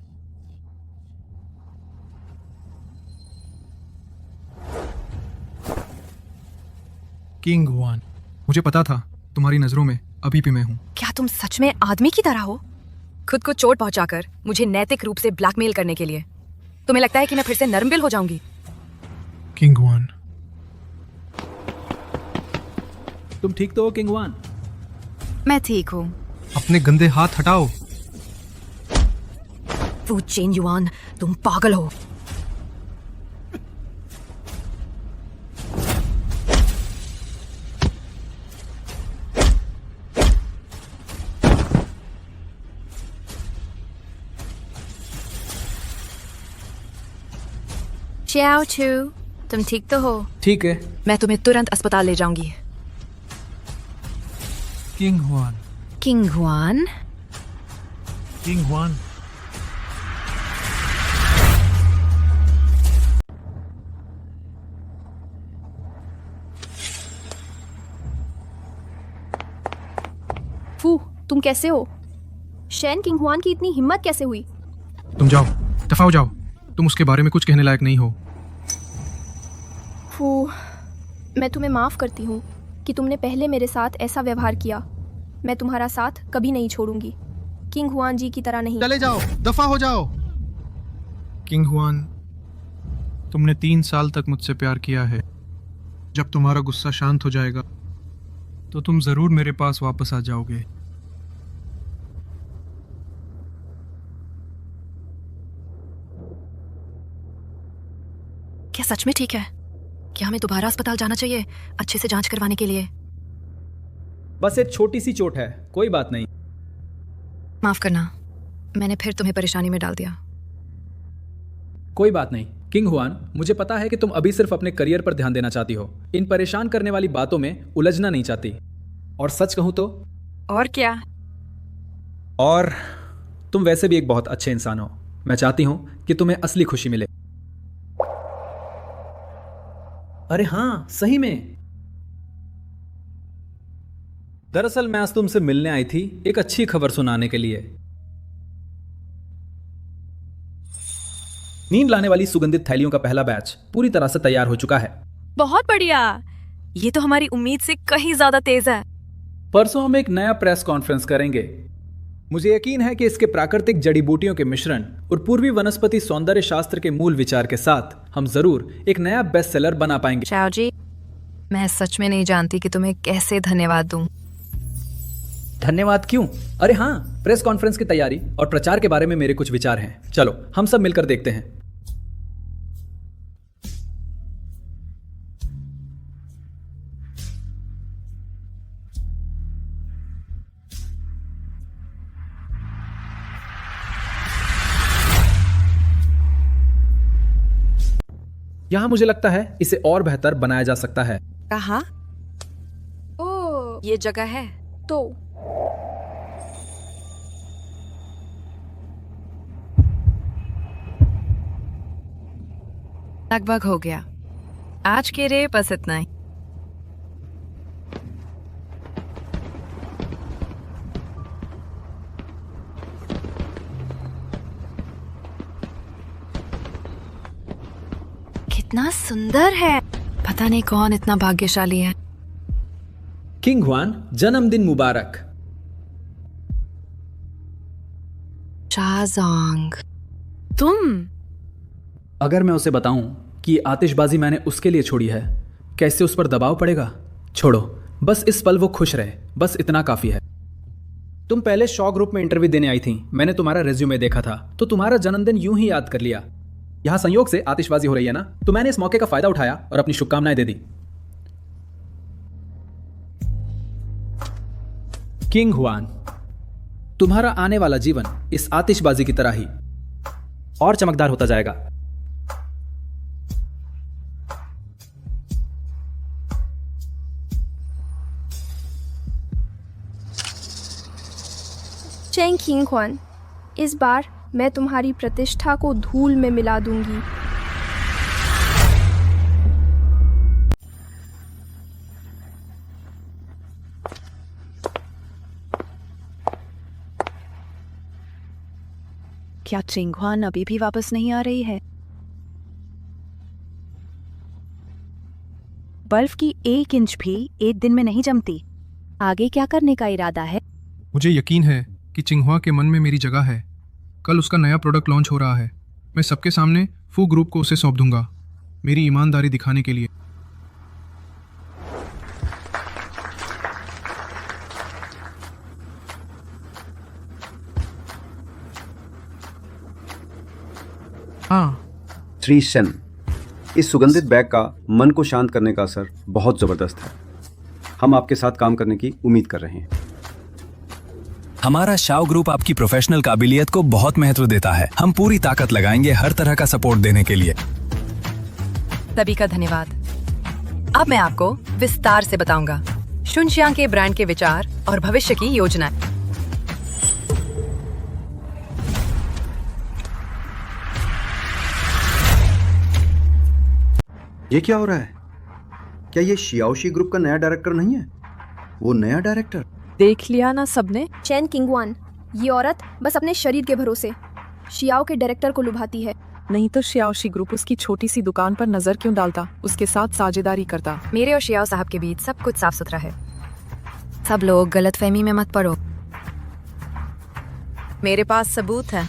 किंग हुआन, मुझे पता था तुम्हारी नजरों में अभी भी मैं हूं। क्या तुम सच में आदमी की तरह हो? खुद को चोट पहुंचाकर मुझे नैतिक रूप से ब्लैकमेल करने के लिए। तुम्हें लगता है कि मैं फिर से नर्मदिल हो जाऊंगी? किंग हुआन, तुम ठीक तो हो किंगहुआन? मैं ठीक हूँ। अपने गंदे हाथ हटाओ। फू चेन युआन, तुम पागल हो। च्याओ चू, तुम ठीक तो हो? ठीक है। मैं तुम्हें तुरंत अस्पताल ले जाऊंगी। King Hwan, king Hwan, king Hwan, तुम कैसे हो? शेन किंग हुआन की इतनी हिम्मत कैसे हुई? तुम जाओ, दफा हो जाओ। तुम उसके बारे में कुछ कहने लायक नहीं हो। फू, मैं तुम्हें माफ़ करती हूँ कि तुमने पहले मेरे साथ ऐसा व्यवहार किया। मैं तुम्हारा साथ कभी नहीं छोड़ूंगी, किंग हुआन जी की तरह नहीं। चले जाओ, दफा हो जाओ। किंग हुआन, तुमने 3 साल तक मुझसे प्यार किया है। जब तुम्हारा गुस्सा शांत हो जाएगा तो तुम जरूर मेरे पास वापस आ जाओगे। क्या सच में ठीक है? क्या हमें दोबारा अस्पताल जाना चाहिए अच्छे से जांच करवाने के लिए? बस एक छोटी सी चोट है, कोई बात नहीं। माफ करना, मैंने फिर तुम्हें परेशानी में डाल दिया। कोई बात नहीं किंग हुआन, मुझे पता है कि तुम अभी सिर्फ अपने करियर पर ध्यान देना चाहती हो, इन परेशान करने वाली बातों में उलझना नहीं चाहती। और सच कहूं तो और क्या? और तुम वैसे भी एक बहुत अच्छे इंसान हो। मैं चाहती हूं कि तुम्हें असली खुशी मिले। अरे हाँ, सही में। दरअसल मैं आज तुमसे मिलने आई थी एक अच्छी खबर सुनाने के लिए। नींद लाने वाली सुगंधित थैलियों का पहला बैच पूरी तरह से तैयार हो चुका है। बहुत बढ़िया, ये तो हमारी उम्मीद से कहीं ज्यादा तेज है। परसों हम एक नया प्रेस कॉन्फ्रेंस करेंगे। मुझे यकीन है कि इसके प्राकृतिक जड़ी बूटियों के मिश्रण और पूर्वी वनस्पति सौंदर्य शास्त्र के मूल विचार के साथ हम जरूर एक नया बेस्ट सेलर बना पाएंगे। शाओ जी, मैं सच में नहीं जानती कि तुम्हें कैसे धन्यवाद दूं। धन्यवाद क्यों? अरे हाँ, प्रेस कॉन्फ्रेंस की तैयारी और प्रचार के बारे में मेरे कुछ विचार हैं। चलो हम सब मिलकर देखते हैं। यहां मुझे लगता है इसे और बेहतर बनाया जा सकता है। कहा? ओह, ये जगह है तो लगभग हो गया। आज के लिए बस इतना ही। कितना सुंदर है। पता नहीं कौन इतना भाग्यशाली है। किंग हुआन, जन्मदिन मुबारक। शाजोंग, तुम? अगर मैं उसे बताऊं कि आतिशबाजी मैंने उसके लिए छोड़ी है, कैसे उस पर दबाव पड़ेगा? छोड़ो, बस इस पल वो खुश रहे, बस इतना काफी है। तुम पहले शॉ ग्रुप में इंटरव्यू देने आई थी। मैंने तुम्हारा रिज्यूमे देखा था तो तुम्हारा जन्मदिन यूं ही याद कर लिया। यहां संयोग से आतिशबाजी हो रही है ना, तो मैंने इस मौके का फायदा उठाया और अपनी शुभकामनाएं दे दी। किंग हुआन, तुम्हारा आने वाला जीवन इस आतिशबाजी की तरह ही और चमकदार होता जाएगा। चेंग किंग हुआन, इस बार मैं तुम्हारी प्रतिष्ठा को धूल में मिला दूंगी। क्या चिंग हुआन अभी भी वापस नहीं आ रही है? बर्फ की 1 इंच भी एक दिन में नहीं जमती। आगे क्या करने का इरादा है? मुझे यकीन है कि चिंगहुआ के मन में मेरी जगह है। कल उसका नया प्रोडक्ट लॉन्च हो रहा है। मैं सबके सामने फू ग्रुप को उसे सौंप दूंगा, मेरी ईमानदारी दिखाने के लिए। हाँ, श्री सेन, इस सुगंधित बैग का मन को शांत करने का असर बहुत जबरदस्त है। हम आपके साथ काम करने की उम्मीद कर रहे हैं। हमारा शाओ ग्रुप आपकी प्रोफेशनल काबिलियत को बहुत महत्व देता है। हम पूरी ताकत लगाएंगे हर तरह का सपोर्ट देने के लिए। सभी का धन्यवाद। अब मैं आपको विस्तार से बताऊंगा शुनशियांग के ब्रांड के विचार और भविष्य की योजनाएं। ये क्या हो रहा है? क्या ये शियाओशी ग्रुप का नया डायरेक्टर नहीं है? वो नया डायरेक्टर? देख लिया ना सबने। चैन किंगवान, ये औरत बस अपने शरीर के भरोसे शियाओ के डायरेक्टर को लुभाती है। नहीं तो शियाओशी ग्रुप उसकी छोटी सी दुकान पर नजर क्यों डालता, उसके साथ साझेदारी करता। मेरे और शियाओ साहब के बीच सब कुछ साफ सुथरा है। सब लोग गलतफहमी में मत पड़ो। मेरे पास सबूत है।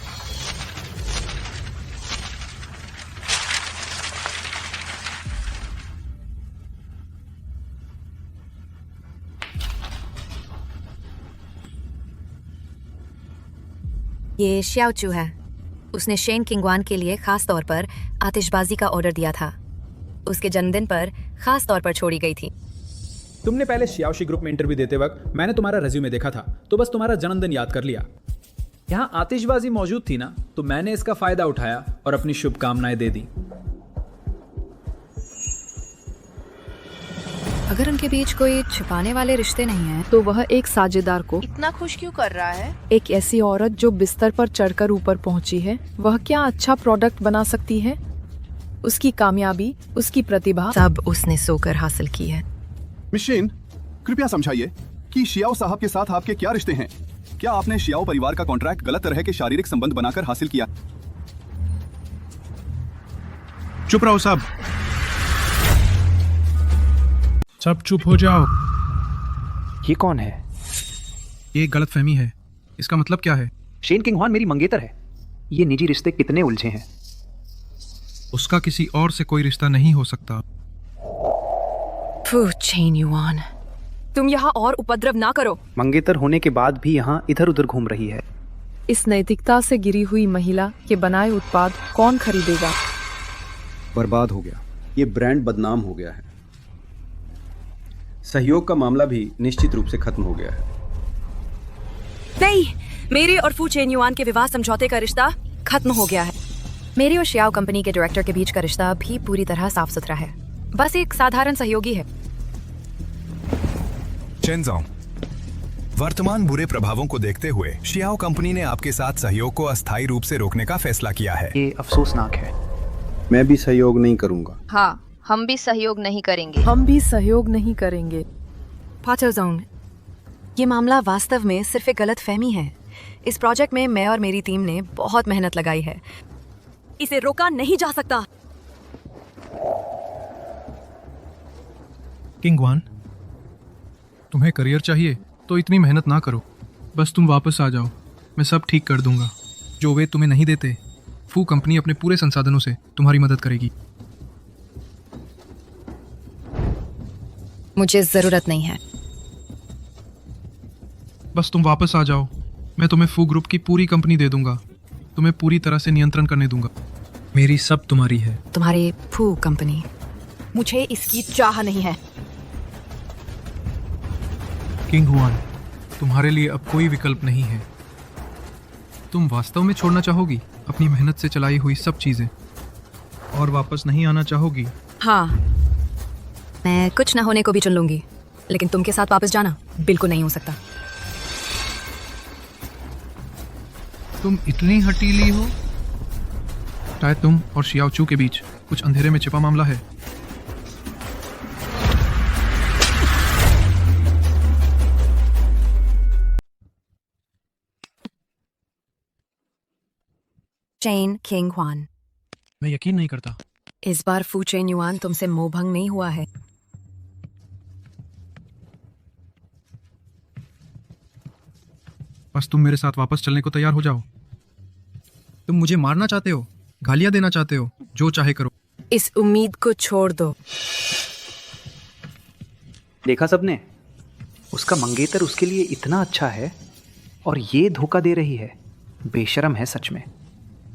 ये श्याओचू है। उसने शेन किंगवान के लिए खास तौर पर आतिशबाजी का ऑर्डर दिया था। उसके जन्मदिन पर खास तौर पर छोड़ी गई थी। तुमने पहले शियाओशी ग्रुप में इंटरव्यू देते वक्त मैंने तुम्हारा रेज्यूमे देखा था, तो बस तुम्हारा जन्मदिन याद कर लिया। यहाँ आतिशबाजी मौजूद थी ना, तो मैंने इसका फायदा उठाया और अपनी शुभकामनाएं दे दी। अगर उनके बीच कोई छुपाने वाले रिश्ते नहीं हैं, तो वह एक साझेदार को इतना खुश क्यों कर रहा है? एक ऐसी औरत जो बिस्तर पर चढ़कर ऊपर पहुंची है, वह क्या अच्छा प्रोडक्ट बना सकती है? उसकी कामयाबी, उसकी प्रतिभा सब उसने सोकर हासिल की है। मिस शेन, कृपया समझाइए कि शियाओ साहब के साथ आपके क्या रिश्ते हैं? क्या आपने शियाओ परिवार का कॉन्ट्रैक्ट गलत तरह के शारीरिक संबंध बनाकर हासिल किया? चुप रहो सब। सब चुप हो जाओ। ये कौन है? ये एक गलतफहमी है। इसका मतलब क्या है? शेन किंगवान मेरी मंगेतर है। ये निजी रिश्ते कितने उलझे हैं। उसका किसी और से कोई रिश्ता नहीं हो सकता। फू चेन युआन, तुम यहाँ और उपद्रव ना करो। मंगेतर होने के बाद भी यहाँ इधर उधर घूम रही है। इस नैतिकता से गिरी हुई महिला के बनाए उत्पाद कौन खरीदेगा? बर्बाद हो गया। ये ब्रांड बदनाम हो गया है। सहयोग का मामला भी निश्चित रूप से खत्म हो गया है। नहीं, मेरे और फू चेन युआन के विवाह समझौते का रिश्ता खत्म हो गया है। मेरे और शियाओ कंपनी के डायरेक्टर के बीच का रिश्ता भी पूरी तरह साफ सुथरा है। बस एक साधारण सहयोगी है। चेनज़ोंग, वर्तमान बुरे प्रभावों को देखते हुए शियाओ कंपनी ने आपके साथ सहयोग को अस्थायी रूप से रोकने का फैसला किया है। ये अफसोसनाक है। मैं भी सहयोग नहीं करूंगा। हाँ, हम भी सहयोग नहीं करेंगे। हम भी सहयोग नहीं करेंगे। पाचोजोंग, ये मामला वास्तव में सिर्फ एक गलतफहमी है। इस प्रोजेक्ट में मैं और मेरी टीम ने बहुत मेहनत लगाई है। इसे रोका नहीं जा सकता। किंगवान, तुम्हें करियर चाहिए तो इतनी मेहनत ना करो। बस तुम वापस आ जाओ, मैं सब ठीक कर दूंगा। जो वे तुम्हें नहीं देते, फू कंपनी अपने पूरे संसाधनों से तुम्हारी मदद करेगी। मुझे जरूरत नहीं है। बस तुम वापस आ जाओ, मैं तुम्हें फू ग्रुप की पूरी कंपनी दे दूंगा। तुम्हें पूरी तरह से नियंत्रण करने दूंगा। मेरी सब तुम्हारी है। तुम्हारी फू कंपनी, मुझे इसकी चाह नहीं है। किंग हुआन, तुम्हारे लिए अब कोई विकल्प नहीं है। तुम वास्तव में छोड़ना चाहोगी अपनी मेहनत से चलाई हुई सब चीजें और वापस नहीं आना चाहोगी? हाँ, मैं कुछ ना होने को भी चुन लूंगी, लेकिन तुम के साथ वापस जाना बिल्कुल नहीं हो सकता। तुम इतनी हटीली हो? शायद तुम और शियाओचू के बीच कुछ अंधेरे में छिपा मामला है। चेन किंग हुआन, मैं यकीन नहीं करता। इस बार फू चेन युआन तुमसे मोहभंग नहीं हुआ है। बस तुम मेरे साथ वापस चलने को तैयार हो जाओ। तुम मुझे मारना चाहते हो, गालियां देना चाहते हो, जो चाहे करो। इस उम्मीद को छोड़ दो। देखा सबने, उसका मंगेतर उसके लिए इतना अच्छा है और ये धोखा दे रही है। बेशरम है सच में।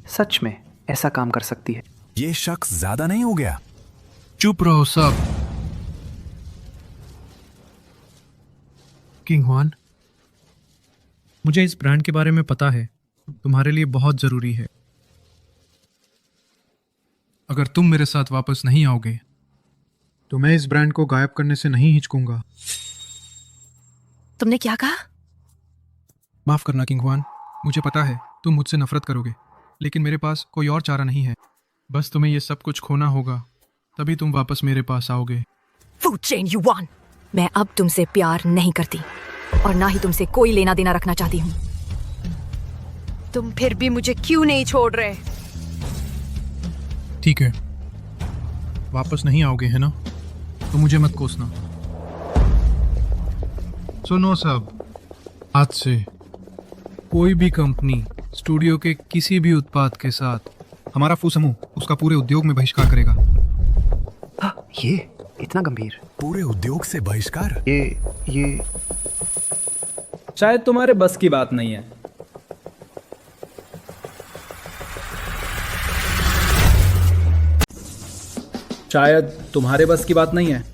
सच में ऐसा काम कर सकती है। ये शख्स ज्यादा नहीं हो गया? चुप रहो सब। किंग हुआन, मुझे इस ब्रांड के बारे में पता है, तुम्हारे लिए बहुत जरूरी है। अगर तुम मेरे साथ वापस नहीं आओगे तो मैं इस ब्रांड को गायब करने से नहीं हिचकूंगा। तुमने क्या कहा? माफ करना किंग हुआन, मुझे पता है तुम मुझसे नफरत करोगे, लेकिन मेरे पास कोई और चारा नहीं है। बस तुम्हें ये सब कुछ खोना होगा, तभी तुम वापस मेरे पास आओगे। फू चेन युआन, मैं अब तुमसे प्यार नहीं करती। और ना ही तुमसे कोई लेना देना रखना चाहती हूँ। तुम फिर भी मुझे क्यों नहीं छोड़ रहे? ठीक है, वापस नहीं आओगे है ना, तो मुझे मत कोसना। सुनो सब, आज से कोई भी कंपनी स्टूडियो के किसी भी उत्पाद के साथ हमारा फू समूह उसका पूरे उद्योग में बहिष्कार करेगा। ये इतना गंभीर? पूरे उद्योग से बहिष्कार? ये शायद तुम्हारे बस की बात नहीं है। शायद तुम्हारे बस की बात नहीं है।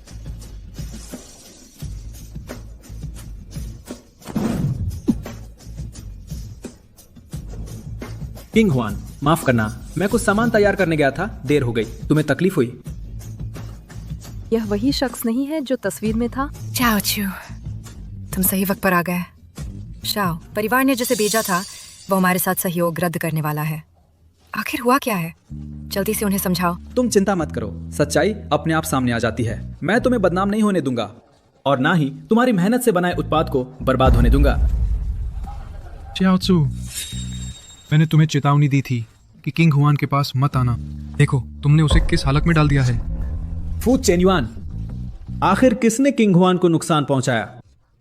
किंग हुआन, माफ करना, मैं कुछ सामान तैयार करने गया था, देर हो गई। तुम्हें तकलीफ हुई? यह वही शख्स नहीं है जो तस्वीर में था? चाओ चू, तुम सही वक्त पर आ गए। शाओ, परिवार ने जिसे भेजा था वो हमारे साथ सहयोग रद्द करने वाला है। आखिर हुआ क्या है? जल्दी से उन्हें समझाओ। तुम चिंता मत करो, सच्चाई अपने आप सामने आ जाती है। मैं तुम्हें बदनाम नहीं होने दूंगा और ना ही तुम्हारी मेहनत से बनाए उत्पाद को बर्बाद होने दूंगा। चाओ चू, मैंने तुम्हें चेतावनी दी थी कि किंग हुआन के पास मत आना। देखो तुमने उसे किस हालत में डाल दिया है। फू चेन्युआन, आखिर किसने किंग हुआन को नुकसान पहुंचाया,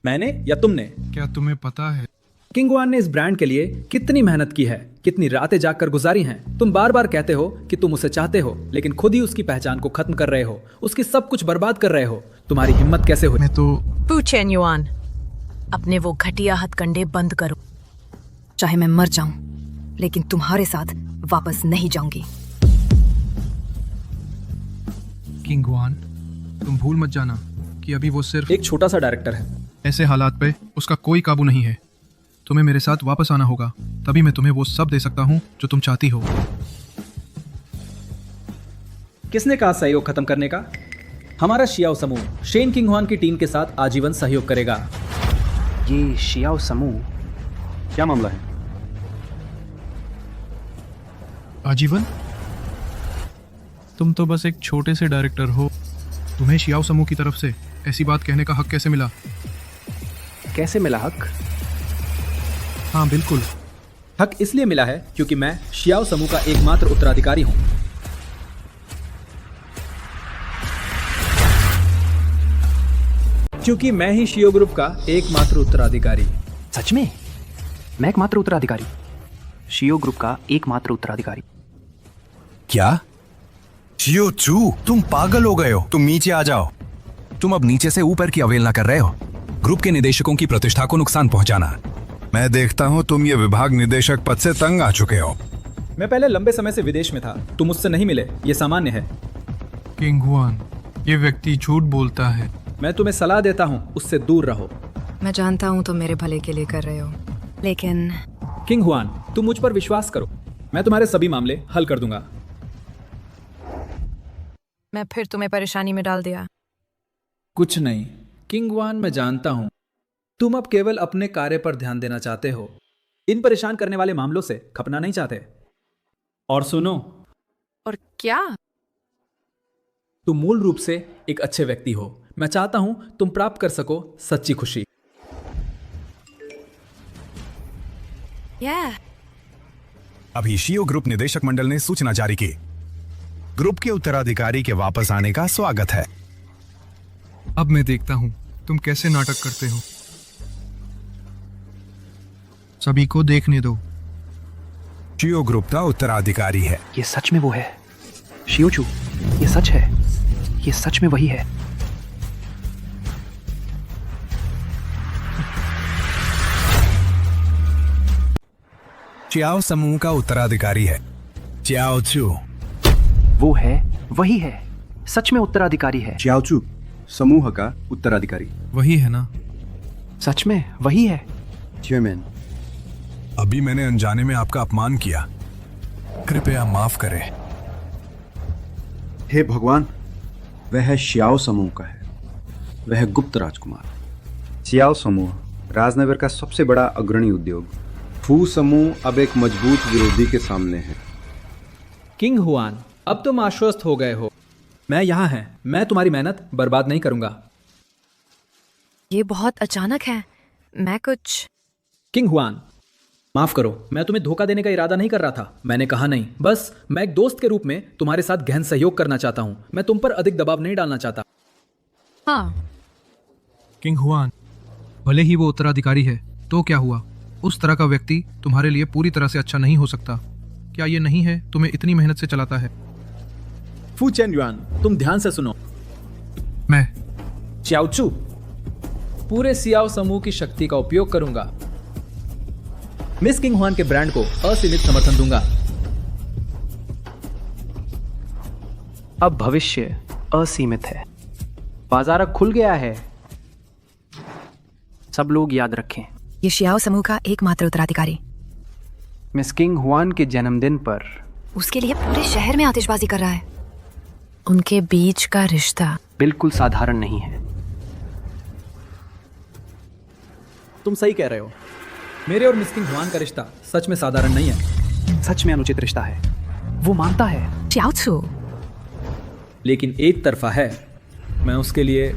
मैंने या तुमने? क्या तुम्हें पता है किंग हुआन ने इस ब्रांड के लिए कितनी मेहनत की है, कितनी रातें जागकर गुजारी हैं? तुम बार बार कहते हो कि तुम उसे चाहते हो, लेकिन खुद ही उसकी पहचान को खत्म कर रहे हो, उसकी सब कुछ बर्बाद कर रहे हो। तुम्हारी हिम्मत कैसे हुई? मैं तो फू चेन्युआन, अपने वो घटिया हथकंडे बंद करो। चाहे मैं मर जाऊं, लेकिन तुम्हारे साथ वापस नहीं जाऊंगी। किंग हुआन, तुम भूल मत जाना कि अभी वो सिर्फ एक छोटा सा डायरेक्टर है। ऐसे हालात पे उसका कोई काबू नहीं है। तुम्हें मेरे साथ वापस आना होगा, तभी मैं तुम्हें वो सब दे सकता हूँ जो तुम चाहती हो। किसने कहा सहयोग खत्म करने का? हमारा शियाओ समूह शेन किंग हुआन की टीम के साथ आजीवन सहयोग करेगा। ये शियाओ समूह? क्या मामला है? आजीवन? तुम तो बस एक छोटे से डायरेक्टर हो। तुम्हें शियाओ समूह की तरफ से ऐसी बात कहने का हक कैसे मिला? कैसे मिला हक? हाँ बिल्कुल, हक इसलिए मिला है क्योंकि मैं शियाओ समूह का एकमात्र उत्तराधिकारी हूं। क्योंकि मैं ही शियो ग्रुप का एकमात्र उत्तराधिकारी। सच में? मैं एकमात्र उत्तराधिकारी? शियो ग्रुप का एकमात्र उत्तराधिकारी? क्या? शियो चू, तुम पागल हो गए हो। तुम नीचे आ जाओ। तुम अब नीचे से ऊपर की अवहेलना कर रहे हो। ग्रुप के निदेशकों की प्रतिष्ठा को नुकसान पहुंचाना। मैं देखता हूं तुम ये विभाग निदेशक पद से तंग आ चुके हो। मैं पहले लंबे समय से विदेश में था, तुम मुझसे नहीं मिले, ये सामान्य है। किंग हुआन, ये व्यक्ति झूठ बोलता है। मैं तुम्हें सलाह देता हूं, उससे दूर रहो। मैं जानता हूँ तुम मेरे भले के लिए कर रहे हो, लेकिन किंग हुआन, तुम मुझ पर विश्वास करो, मैं तुम्हारे सभी मामले हल कर दूंगा। मैं फिर तुम्हें परेशानी में डाल दिया। कुछ नहीं किंग हुआन, मैं जानता हूं तुम अब केवल अपने कार्य पर ध्यान देना चाहते हो, इन परेशान करने वाले मामलों से खपना नहीं चाहते। और सुनो, और क्या? तुम मूल रूप से एक अच्छे व्यक्ति हो। मैं चाहता हूं तुम प्राप्त कर सको सच्ची खुशी। अभी शियो ग्रुप निदेशक मंडल ने सूचना जारी की। ग्रुप के उत्तराधिकारी के वापस आने का स्वागत है। अब मैं देखता हूँ तुम कैसे नाटक करते हो। सभी को देखने दो। शियो ग्रुप का उत्तराधिकारी है। ये सच में वो है? शियोचू, ये सच है? ये सच में वही है? चियाओ समूह का उत्तराधिकारी है चियाओ चू। वो है, वही है, सच में उत्तराधिकारी है। चियाओचू समूह का उत्तराधिकारी वही है ना? सच में वही है। चेयरमैन, अभी मैंने अनजाने में आपका अपमान किया, कृपया माफ करें। हे भगवान, वह शियाओ समूह का है, वह गुप्त राजकुमार। शियाओ समूह राजनगर का सबसे बड़ा अग्रणी उद्योग। फू समूह अब एक मजबूत विरोधी के सामने है। किंग हुआन, अब तुम आश्वस्त हो गए हो। मैं यहां है, मैं तुम्हारी मेहनत बर्बाद नहीं करूंगा। ये बहुत अचानक है। मैं कुछ किंग हुआन, माफ करो, मैं तुम्हें धोखा देने का इरादा नहीं कर रहा था। मैंने कहा नहीं, बस मैं एक दोस्त के रूप में तुम्हारे साथ गहन सहयोग करना चाहता हूं। मैं तुम पर अधिक दबाव नहीं डालना चाहता। हाँ। किंग हुआन, भले ही वो उत्तराधिकारी है तो क्या हुआ? उस तरह का व्यक्ति तुम्हारे लिए पूरी तरह से अच्छा नहीं हो सकता। क्या ये नहीं है तुम्हें इतनी मेहनत से चलाता है? फू चेन युआन, तुम ध्यान से सुनो। मैं च्याओचू पूरे सियाओ समूह की शक्ति का उपयोग करूंगा। मिस किंग हुआन के ब्रांड को असीमित समर्थन दूंगा। अब भविष्य असीमित है। बाजार खुल गया है। सब लोग याद रखें, ये शियाओ समूह का एकमात्र उत्तराधिकारी। मिस किंग हुआन के जन्मदिन पर उसके लिए पूरे शहर में आतिशबाजी कर रहा है। उनके बीच का रिश्ता बिल्कुल साधारण नहीं है। तुम सही कह रहे हो। मेरे और मिस किंग हुआन का रिश्ता सच में साधारण नहीं है। सच में अनुचित रिश्ता है। वो मानता है। च्याओचू, लेकिन एक तरफा है। मैं उसके लिए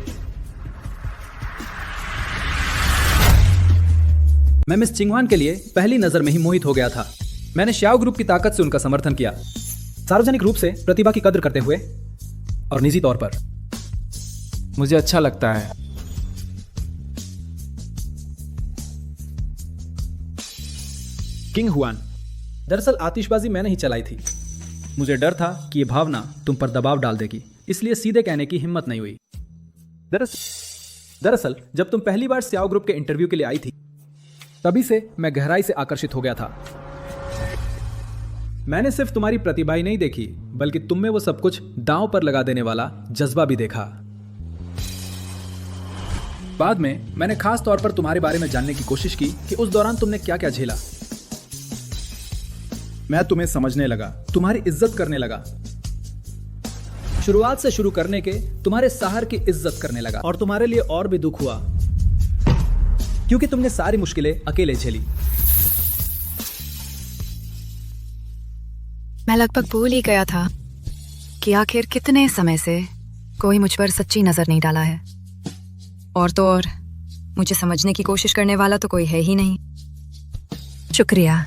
मैं मिस चिंगवान के लिए पहली नजर में ही मोहित हो गया था। मैंने श्याओ ग्रुप की ताकत से उनका समर्थन किया, सार्वजनिक रूप से प्रतिभा की कद्र करते हुए और निजी तौर पर। मुझे अच्छा लगता है। किंग हुआन, दरअसल आतिशबाजी मैंने ही चलाई थी। मुझे डर था कि यह भावना तुम पर दबाव डाल देगी, इसलिए सीधे कहने की हिम्मत नहीं हुई। दरअसल जब तुम पहली बार स्याओ ग्रुप के इंटरव्यू के लिए आई थी, तभी से मैं गहराई से आकर्षित हो गया था। मैंने सिर्फ तुम्हारी प्रतिभा ही नहीं देखी, बल्कि तुम में वो सब कुछ दांव पर लगा देने वाला जज्बा भी देखा। बाद में मैंने खास तौर पर तुम्हारे बारे में जानने की कोशिश की कि उस दौरान तुमने क्या क्या झेला। मैं तुम्हें समझने लगा, तुम्हारी इज्जत करने लगा। शुरुआत से शुरू करने के तुम्हारे सहार की इज्जत करने लगा, और तुम्हारे लिए और भी दुख हुआ क्योंकि तुमने सारी मुश्किलें अकेले झेली। मैं लगभग भूल ही गया था कि आखिर कितने समय से कोई मुझ पर सच्ची नजर नहीं डाला है। और तो और मुझे समझने की कोशिश करने वाला तो कोई है ही नहीं। शुक्रिया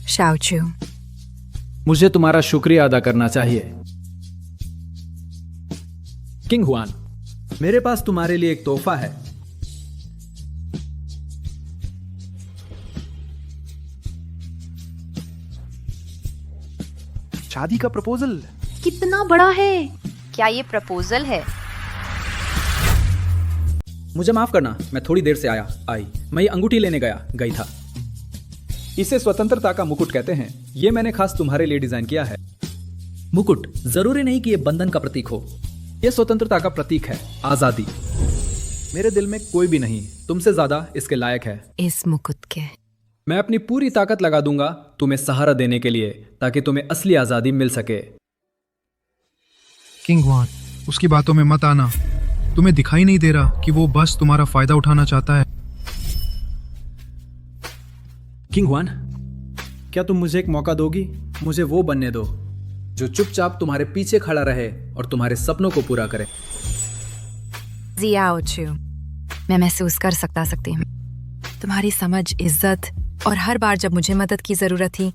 शाओचू। मुझे तुम्हारा शुक्रिया अदा करना चाहिए। किंग हुआन, मेरे पास तुम्हारे लिए एक तोहफा है। शादी का प्रपोजल। कितना बड़ा है? क्या ये प्रपोजल है? मुझे माफ करना, मैं थोड़ी देर से मैं ये अंगूठी लेने गई था। इसे स्वतंत्रता का मुकुट कहते हैं। ये मैंने खास तुम्हारे लिए डिजाइन किया है। मुकुट जरूरी नहीं कि ये बंधन का प्रतीक हो, यह स्वतंत्रता का प्रतीक है, आजादी। मेरे दिल में कोई भी नहीं तुमसे ज्यादा इसके लायक है। इस मुकुट के मैं अपनी पूरी ताकत लगा दूंगा तुम्हें सहारा देने के लिए, ताकि तुम्हें असली आजादी मिल सके। किंग हुआन, उसकी बातों में मत आना। तुम्हें दिखाई नहीं दे रहा कि वो बस तुम्हारा फायदा उठाना चाहता है? किंग हुआन, क्या तुम मुझे एक मौका दोगी? मुझे वो बनने दो जो चुपचाप तुम्हारे पीछे खड़ा रहे और तुम्हारे सपनों को पूरा करे। जियाओचू, मैं महसूस कर सकती हूँ तुम्हारी समझ, इज्जत, और हर बार जब मुझे मदद की जरूरत थी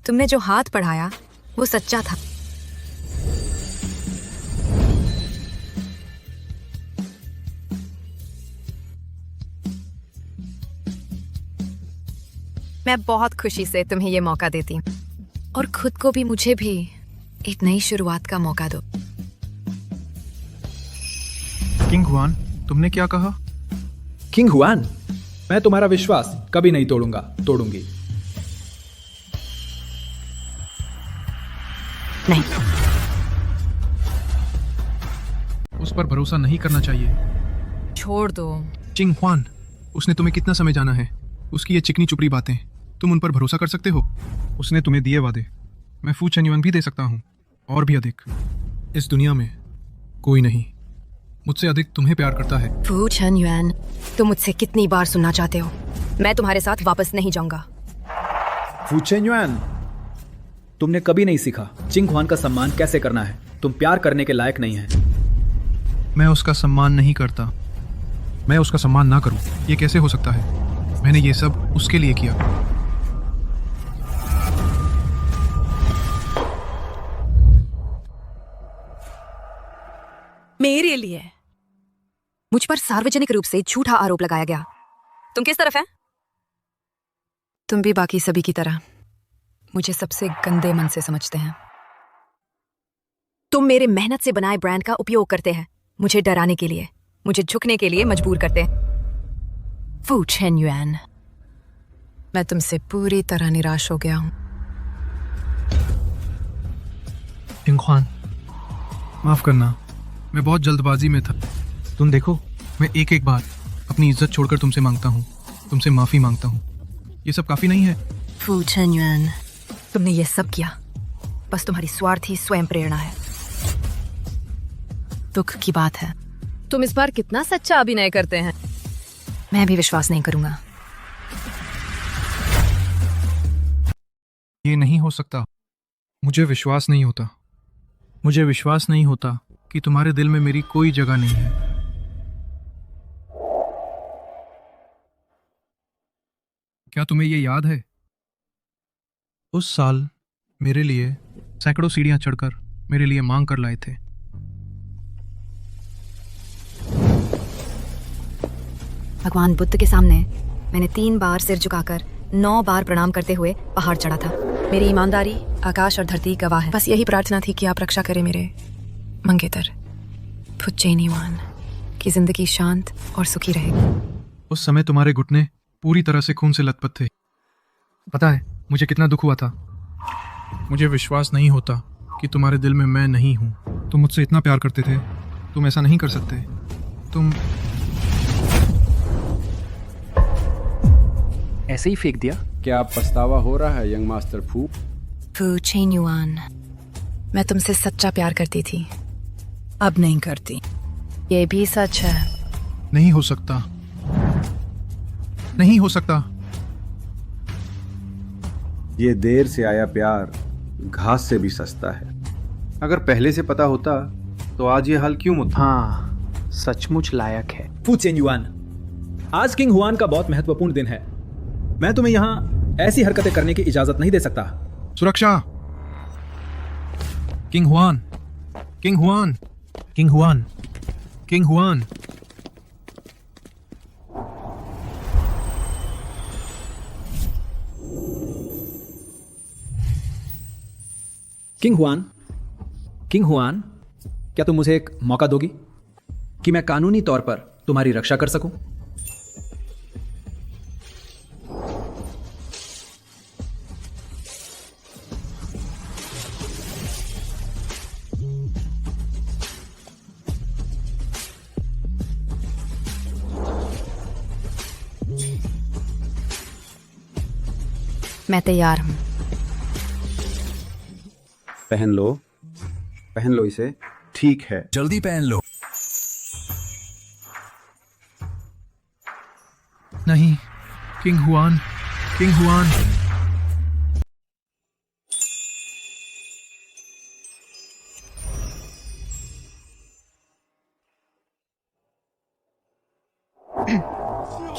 तुमने जो हाथ बढ़ाया वो सच्चा था। मैं बहुत खुशी से तुम्हें ये मौका देती हूँ, और खुद को भी, मुझे भी एक नई शुरुआत का मौका दो। किंग हुआन, तुमने क्या कहा? किंग हुआन, मैं तुम्हारा विश्वास कभी नहीं तोड़ूंगी। नहीं, उस पर भरोसा नहीं करना चाहिए। छोड़ दो। चिंग हुआन, उसने तुम्हें कितना समय जाना है? उसकी ये चिकनी चुपड़ी बातें, तुम उन पर भरोसा कर सकते हो? उसने तुम्हें दिए वादे मैं फू चेन्युआन भी दे सकता हूँ, और भी अधिक। इस दुनिया में कोई नहीं मुझसे अधिक तुम्हें प्यार करता है। फू चेन्युआन, तुम मुझसे कितनी बार सुनना चाहते हो? मैं तुम्हारे साथ वापस नहीं जाऊंगा। फू चेन्युआन, तुमने कभी नहीं सीखा चिंग हुआन का सम्मान कैसे करना है। तुम प्यार करने के लायक नहीं है। मैं उसका सम्मान नहीं करता। मैं उसका सम्मान ना करूं, ये कैसे हो सकता है? मैंने ये सब उसके लिए किया। मेरे लिए मुझ पर सार्वजनिक रूप से झूठा आरोप लगाया गया। तुम किस तरफ है? तुम भी बाकी सभी की तरह मुझे सबसे गंदे मन से समझते हैं। तुम मेरे मेहनत से बनाए ब्रांड का उपयोग करते हैं, मुझे डराने के लिए, मुझे झुकने के लिए मजबूर करते हैं। फू चेन्युआन, मैं तुमसे पूरी तरह निराश हो गया हूं। किंग ह्वान, माफ करना, मैं बहुत जल्दबाजी में था। तुम देखो, मैं एक एक बार अपनी इज्जत छोड़कर तुमसे मांगता हूँ, तुमसे माफी मांगता हूँ। ये सब काफी नहीं है? फू चेन्युआन, तुमने ये सब किया बस तुम्हारी स्वार्थी स्वयं प्रेरणा है। दुख की बात है, तुम इस बार कितना सच्चा अभिनय करते हैं। मैं भी विश्वास नहीं करूंगा। ये नहीं हो सकता। मुझे विश्वास नहीं होता। मुझे विश्वास नहीं होता कि तुम्हारे दिल में मेरी कोई जगह नहीं है। क्या तुम्हें ये याद है? उस साल मेरे लिए सैकड़ों सीढ़ियां चढ़कर मेरे लिए मांग कर लाए थे। भगवान बुद्ध के सामने मैंने 3 बार सिर झुकाकर 9 बार प्रणाम करते हुए पहाड़ चढ़ा था। मेरी ईमानदारी आकाश और धरती गवाह है। बस यही प्रार्थना थी कि आप रक्षा करें मेरे मंगेतर फू चेन्युआन की जिंदगी शांत और सुखी रहे। उस समय तुम्हारे घुटने पूरी तरह से खून से लथपथ थे। पता है मुझे कितना दुख हुआ था। मुझे विश्वास नहीं होता कि तुम्हारे दिल में मैं नहीं हूं। तुम मुझसे इतना प्यार करते थे, तुम ऐसा नहीं कर सकते। तुम ऐसे ही फेंक दिया? क्या पछतावा हो रहा है यंग मास्टर फू? फू चेन्युआन, मैं तुमसे सच्चा प्यार करती थी, अब नहीं करती। ये भी सच है। नहीं हो सकता, नहीं हो सकता। ये देर से आया प्यार घास से भी सस्ता है। अगर पहले से पता होता तो आज ये हाल क्यों होता? हाँ, सचमुच लायक है। फू चेन्युआन, आज किंग हुआन का बहुत महत्वपूर्ण दिन है। मैं तुम्हें यहाँ ऐसी हरकतें करने की इजाजत नहीं दे सकता। सुरक्षा! King Hwan, king Hwan, king Hwan, king Hwan. King Hwan, king Hwan, क्या तुम मुझे एक मौका दोगी कि मैं कानूनी तौर पर तुम्हारी रक्षा कर सकूं? मैं तैयार हूं। पहन लो इसे। ठीक है, जल्दी पहन लो। नहीं, king Hwan, king Hwan.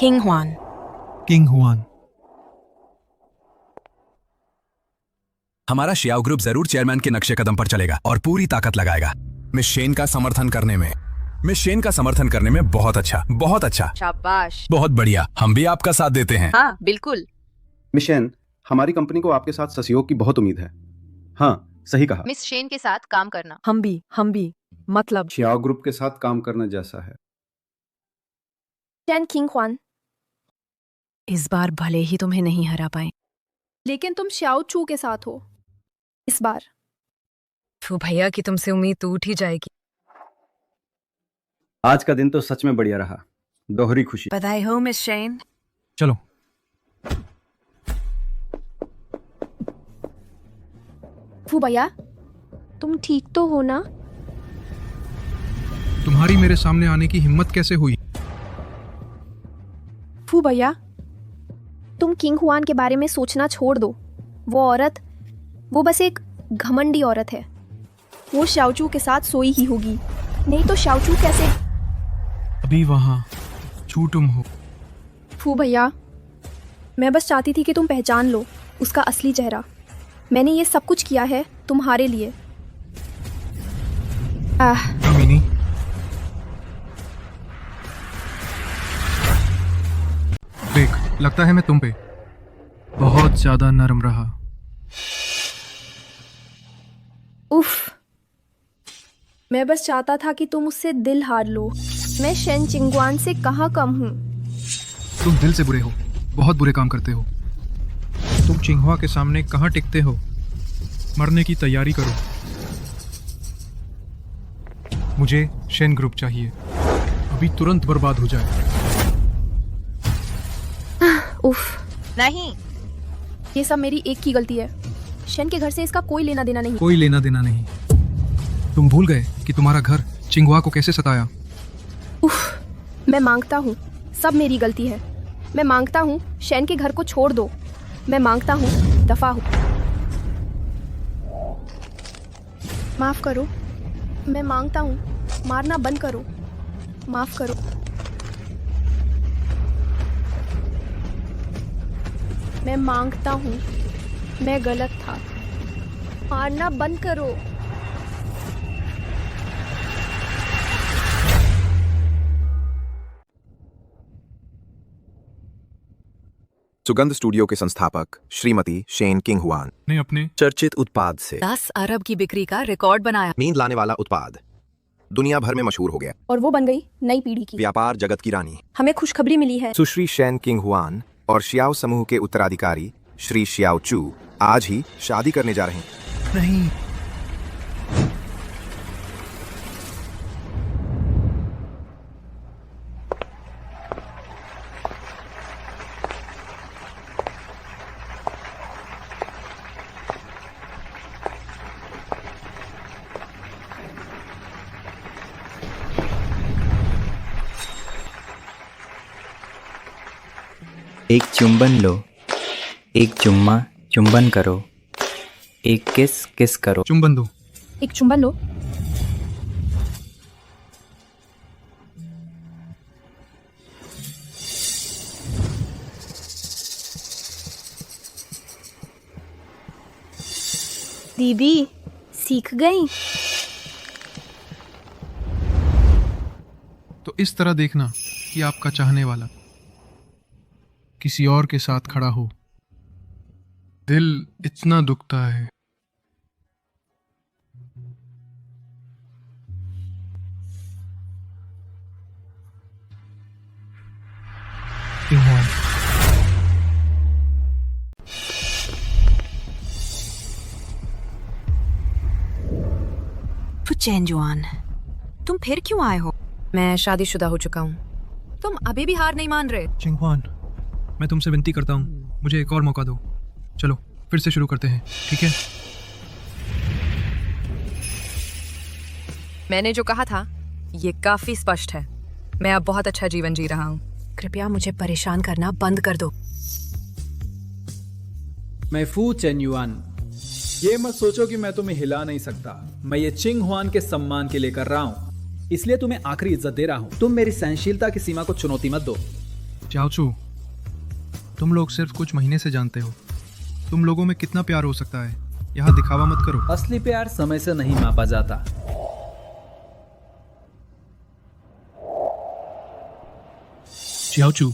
King Hwan, king Hwan. हमारा शियाओ ग्रुप जरूर चेयरमैन के नक्शे कदम पर चलेगा और पूरी ताकत लगाएगा। मिस शेन का समर्थन करने में बहुत अच्छा। शाबाश। बहुत बढ़िया, हम भी आपका साथ देते हैं। हाँ बिल्कुल। मिशन, हमारी कंपनी को आपके साथ सहयोग की बहुत उम्मीद है। हाँ, सही कहा। मिस शेन के साथ काम करना। हम भी मतलब शियाओ ग्रुप के साथ काम करने जैसा है। टेन किंग ह्वान, इस बार भले ही तुम्हें नहीं हरा पाए, लेकिन तुम श्याओ चू के साथ हो इस बार। फू भैया की तुमसे उम्मीद टूट ही जाएगी। आज का दिन तो सच में बढ़िया रहा। दोहरी खुशी। बधाई हो मिस शेन। चलो। फू भैया, तुम ठीक तो हो ना? तुम्हारी मेरे सामने आने की हिम्मत कैसे हुई? फू भैया, तुम किंग हुआन के बारे में सोचना छोड़ दो। वो औरत, वो बस एक घमंडी औरत है। वो शाओचू के साथ सोई ही होगी, नहीं तो शाओचू कैसे? अभी वहां छू तुम हो। फू भैया, मैं बस चाहती थी कि तुम पहचान लो उसका असली चेहरा। मैंने ये सब कुछ किया है तुम्हारे लिए। अमीनी, देख, लगता है मैं तुम पे बहुत ज्यादा नरम रहा। उफ, मैं बस चाहता था कि तुम उससे दिल हार लो। मैं शेन चिंगवान से कहाँ कम हूँ। तुम दिल से बुरे हो, बहुत बुरे काम करते हो। तुम चिंगहुआ के सामने कहाँ टिकते हो? मरने की तैयारी करो। मुझे शेन ग्रुप चाहिए, अभी तुरंत बर्बाद हो जाए। उफ, नहीं, ये सब मेरी एक की गलती है। शेन के घर से इसका कोई लेना देना नहीं। कोई लेना देना नहीं। तुम भूल गए कि तुम्हारा घर चिंगहुआ को कैसे सताया। उफ, मैं मांगता हूँ, सब मेरी गलती है। मैं मांगता हूँ शेन के घर को छोड़ दो। मैं मांगता हूँ दफा हो। माफ करो, मैं मांगता हूँ, मारना बंद करो। माफ करो। मैं मांगता हूँ, मैं गलत था। मारना बंद करो। सुगंध स्टूडियो के संस्थापक श्रीमती शेन किंगहुआन ने अपने चर्चित उत्पाद से 10 अरब की बिक्री का रिकॉर्ड बनाया। नींद लाने वाला उत्पाद दुनिया भर में मशहूर हो गया और वो बन गई नई पीढ़ी की व्यापार जगत की रानी। हमें खुशखबरी मिली है। सुश्री शेन किंगहुआन और शियाओ समूह के उत्तराधिकारी श्री शियाओ चू आज ही शादी करने जा रहे हैं। नहीं, एक चुंबन लो, एक चुम्मा चुंबन करो, एक किस किस करो। चुंबन दो। एक चुंबन लो। दीदी सीख गई। तो इस तरह देखना कि आपका चाहने वाला किसी और के साथ खड़ा हो। दिल इतना दुखता है। चेंजुआन, तुम फिर क्यों आए हो? मैं शादीशुदा हो चुका हूँ। तुम अभी भी हार नहीं मान रहे। चिंगहुआन, मैं तुमसे विनती करता हूँ, मुझे एक और मौका दो। चलो फिर से शुरू करते हैं, ठीक है? मैंने जो कहा था ये काफी स्पष्ट है। मैं अब बहुत अच्छा जीवन जी रहा हूँ। कृपया मुझे परेशान करना बंद कर दो। मैं फू चेन्युआन, ये मत सोचो कि मैं तुम्हें हिला नहीं सकता। मैं ये चिंगहुआन के सम्मान के लिए कर रहा हूँ, इसलिए तुम्हें आखिरी इज्जत दे रहा हूँ। तुम मेरी सहनशीलता की सीमा को चुनौती मत दो। चाओचू, तुम लोग सिर्फ कुछ महीने से जानते हो, तुम लोगों में कितना प्यार हो सकता है। यहाँ दिखावा मत करो। असली प्यार समय से नहीं मापा जाता। चाओचू,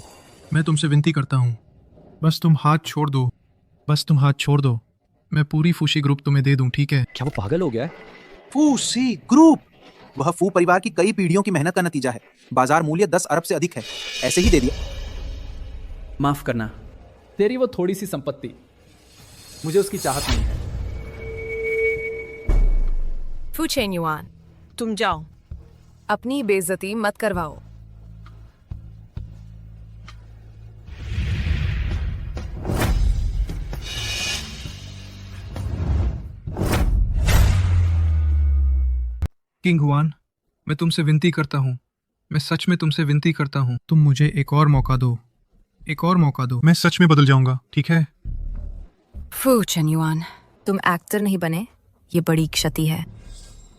मैं तुमसे विनती करता हूँ, बस तुम हाथ छोड़ दो। बस तुम हाथ छोड़ दो। मैं पूरी फूशी ग्रुप तुम्हें दे दूं, ठीक है? क्या वो पागल हो गया है? फूसी ग्रुप, वह फू परिवार की कई पीढ़ियों की मेहनत का नतीजा है। बाजार मूल्य 10 अरब से अधिक है। ऐसे ही दे दिया। माफ करना, तेरी वो थोड़ी सी संपत्ति, मुझे उसकी चाहत नहीं है। फू चेन्युआन, तुम जाओ, अपनी बेइज्जती मत करवाओ। किंगहुआन, मैं तुमसे विनती करता हूँ, मैं सच में तुमसे विनती करता हूँ, तुम मुझे एक और मौका दो। एक और मौका दो। मैं सच में बदल जाऊंगा, ठीक है? फू चेन्युआन, तुम एक्टर नहीं बने, ये बड़ी क्षति है।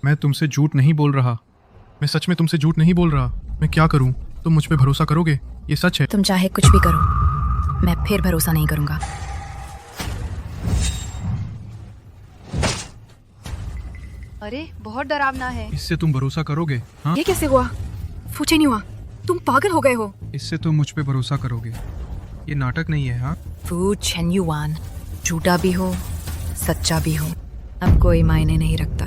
मैं तुमसे झूठ नहीं बोल रहा। मैं सच में तुमसे झूठ नहीं बोल रहा। मैं क्या करूं? तुम मुझ पे भरोसा करोगे? ये सच है। तुम चाहे कुछ भी करो, मैं फिर भरोसा नहीं करूंगा। अरे बहुत डरावना है। इससे तुम भरोसा करोगे? हाँ, ये कैसे हुआ? फू चेन्युआन, तुम पागल हो गए हो। इससे तुम मुझ पे भरोसा करोगे। ये नाटक नहीं है। हाँ, फू चेन्युआन झूठा भी हो सच्चा भी हो, अब कोई मायने नहीं रखता।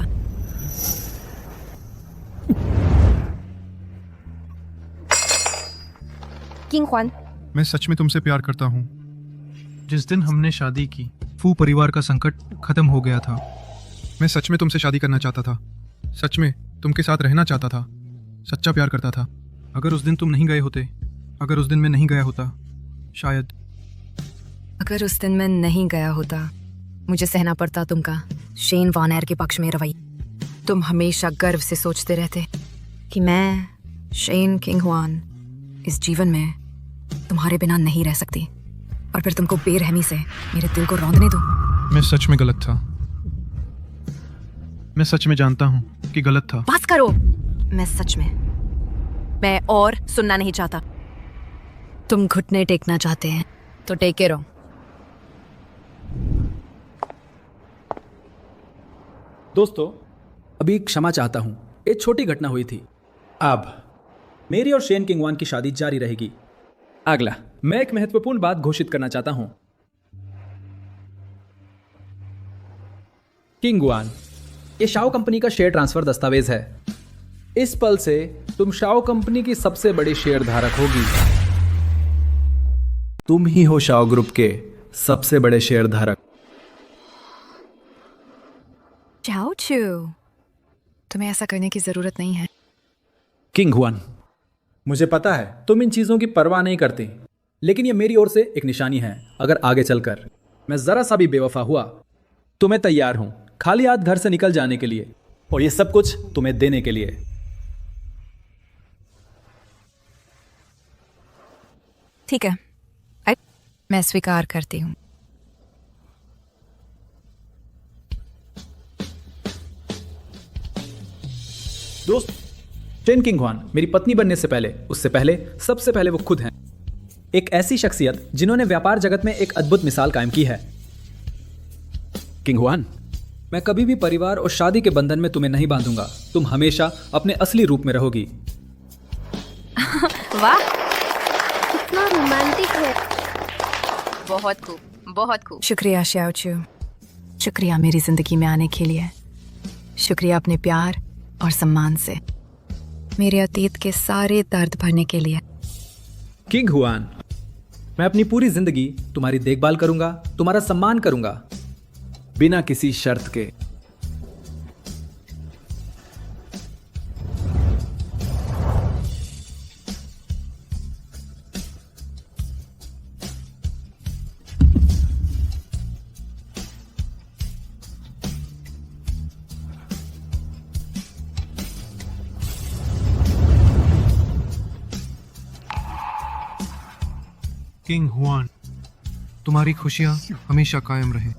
किंग ख्वान, मैं सच में तुमसे प्यार करता हूँ। जिस दिन हमने शादी की, फू परिवार का संकट खत्म हो गया था। मैं सच में तुमसे शादी करना चाहता था। सच में तुमके साथ रहना चाहता था। सच्चा प्यार करता था। अगर उस दिन तुम नहीं गए होते, अगर उस दिन मैं नहीं गया होता, शायद। अगर उस दिन मैं नहीं गया होता, मुझे सहना पड़ता तुमका शेन वानर के पक्ष में रवैया। तुम हमेशा गर्व से सोचते रहते कि मैं शेन किंग ह्वान इस जीवन में तुम्हारे बिना नहीं रह सकती, और फिर तुमको बेरहमी से मेरे दिल को रौंदने दो। मैं सच में गलत था। मैं सच में जानता हूँ कि गलत था। बस करो। मैं सच में, मैं और सुनना नहीं चाहता। तुम घुटने टेकना चाहते हैं तो टेके रहो। दोस्तों, अभी क्षमा चाहता हूं। एक छोटी घटना हुई थी। अब मेरी और शेन किंगवान की शादी जारी रहेगी। अगला, मैं एक महत्वपूर्ण बात घोषित करना चाहता हूं। किंगवान, ये शाओ कंपनी का शेयर ट्रांसफर दस्तावेज है। इस पल से तुम शाओ कंपनी की सबसे बड़ी शेयर धारक होगी। तुम ही हो शाओ ग्रुप के सबसे बड़े शेयर धारक। चाओ चू, तुम्हें ऐसा करने की जरूरत नहीं है। किंग हुआन, मुझे पता है तुम इन चीजों की परवाह नहीं करती, लेकिन ये मेरी ओर से एक निशानी है। अगर आगे चलकर मैं जरा सा भी बेवफा हुआ तो मैं तैयार हूं खाली हाथ घर से निकल जाने के लिए, और ये सब कुछ तुम्हें देने के लिए। ठीक है, मैं स्वीकार करती हूँ। दोस्त, शेन किंगवान मेरी पत्नी बनने से पहले, उससे पहले, सबसे पहले वो खुद हैं। एक ऐसी शख्सियत जिन्होंने व्यापार जगत में एक अद्भुत मिसाल कायम की है। किंगवान, मैं कभी भी परिवार और शादी के बंधन में तुम्हें नहीं बांधूंगा। तुम हमेशा अपने असली रूप में रहोगी। वाह, कितना रोमांटिक है। बहुत खूब, बहुत खूब। शुक्रिया श्याओचू, शुक्रिया मेरी जिंदगी में आने के लिए। शुक्रिया अपने प्यार और सम्मान से मेरे अतीत के सारे दर्द भरने के लिए। किंग हुआन, मैं अपनी पूरी जिंदगी तुम्हारी देखभाल करूंगा, तुम्हारा सम्मान करूंगा, बिना किसी शर्त के। किंग हुआन, तुम्हारी खुशियां हमेशा कायम रहे।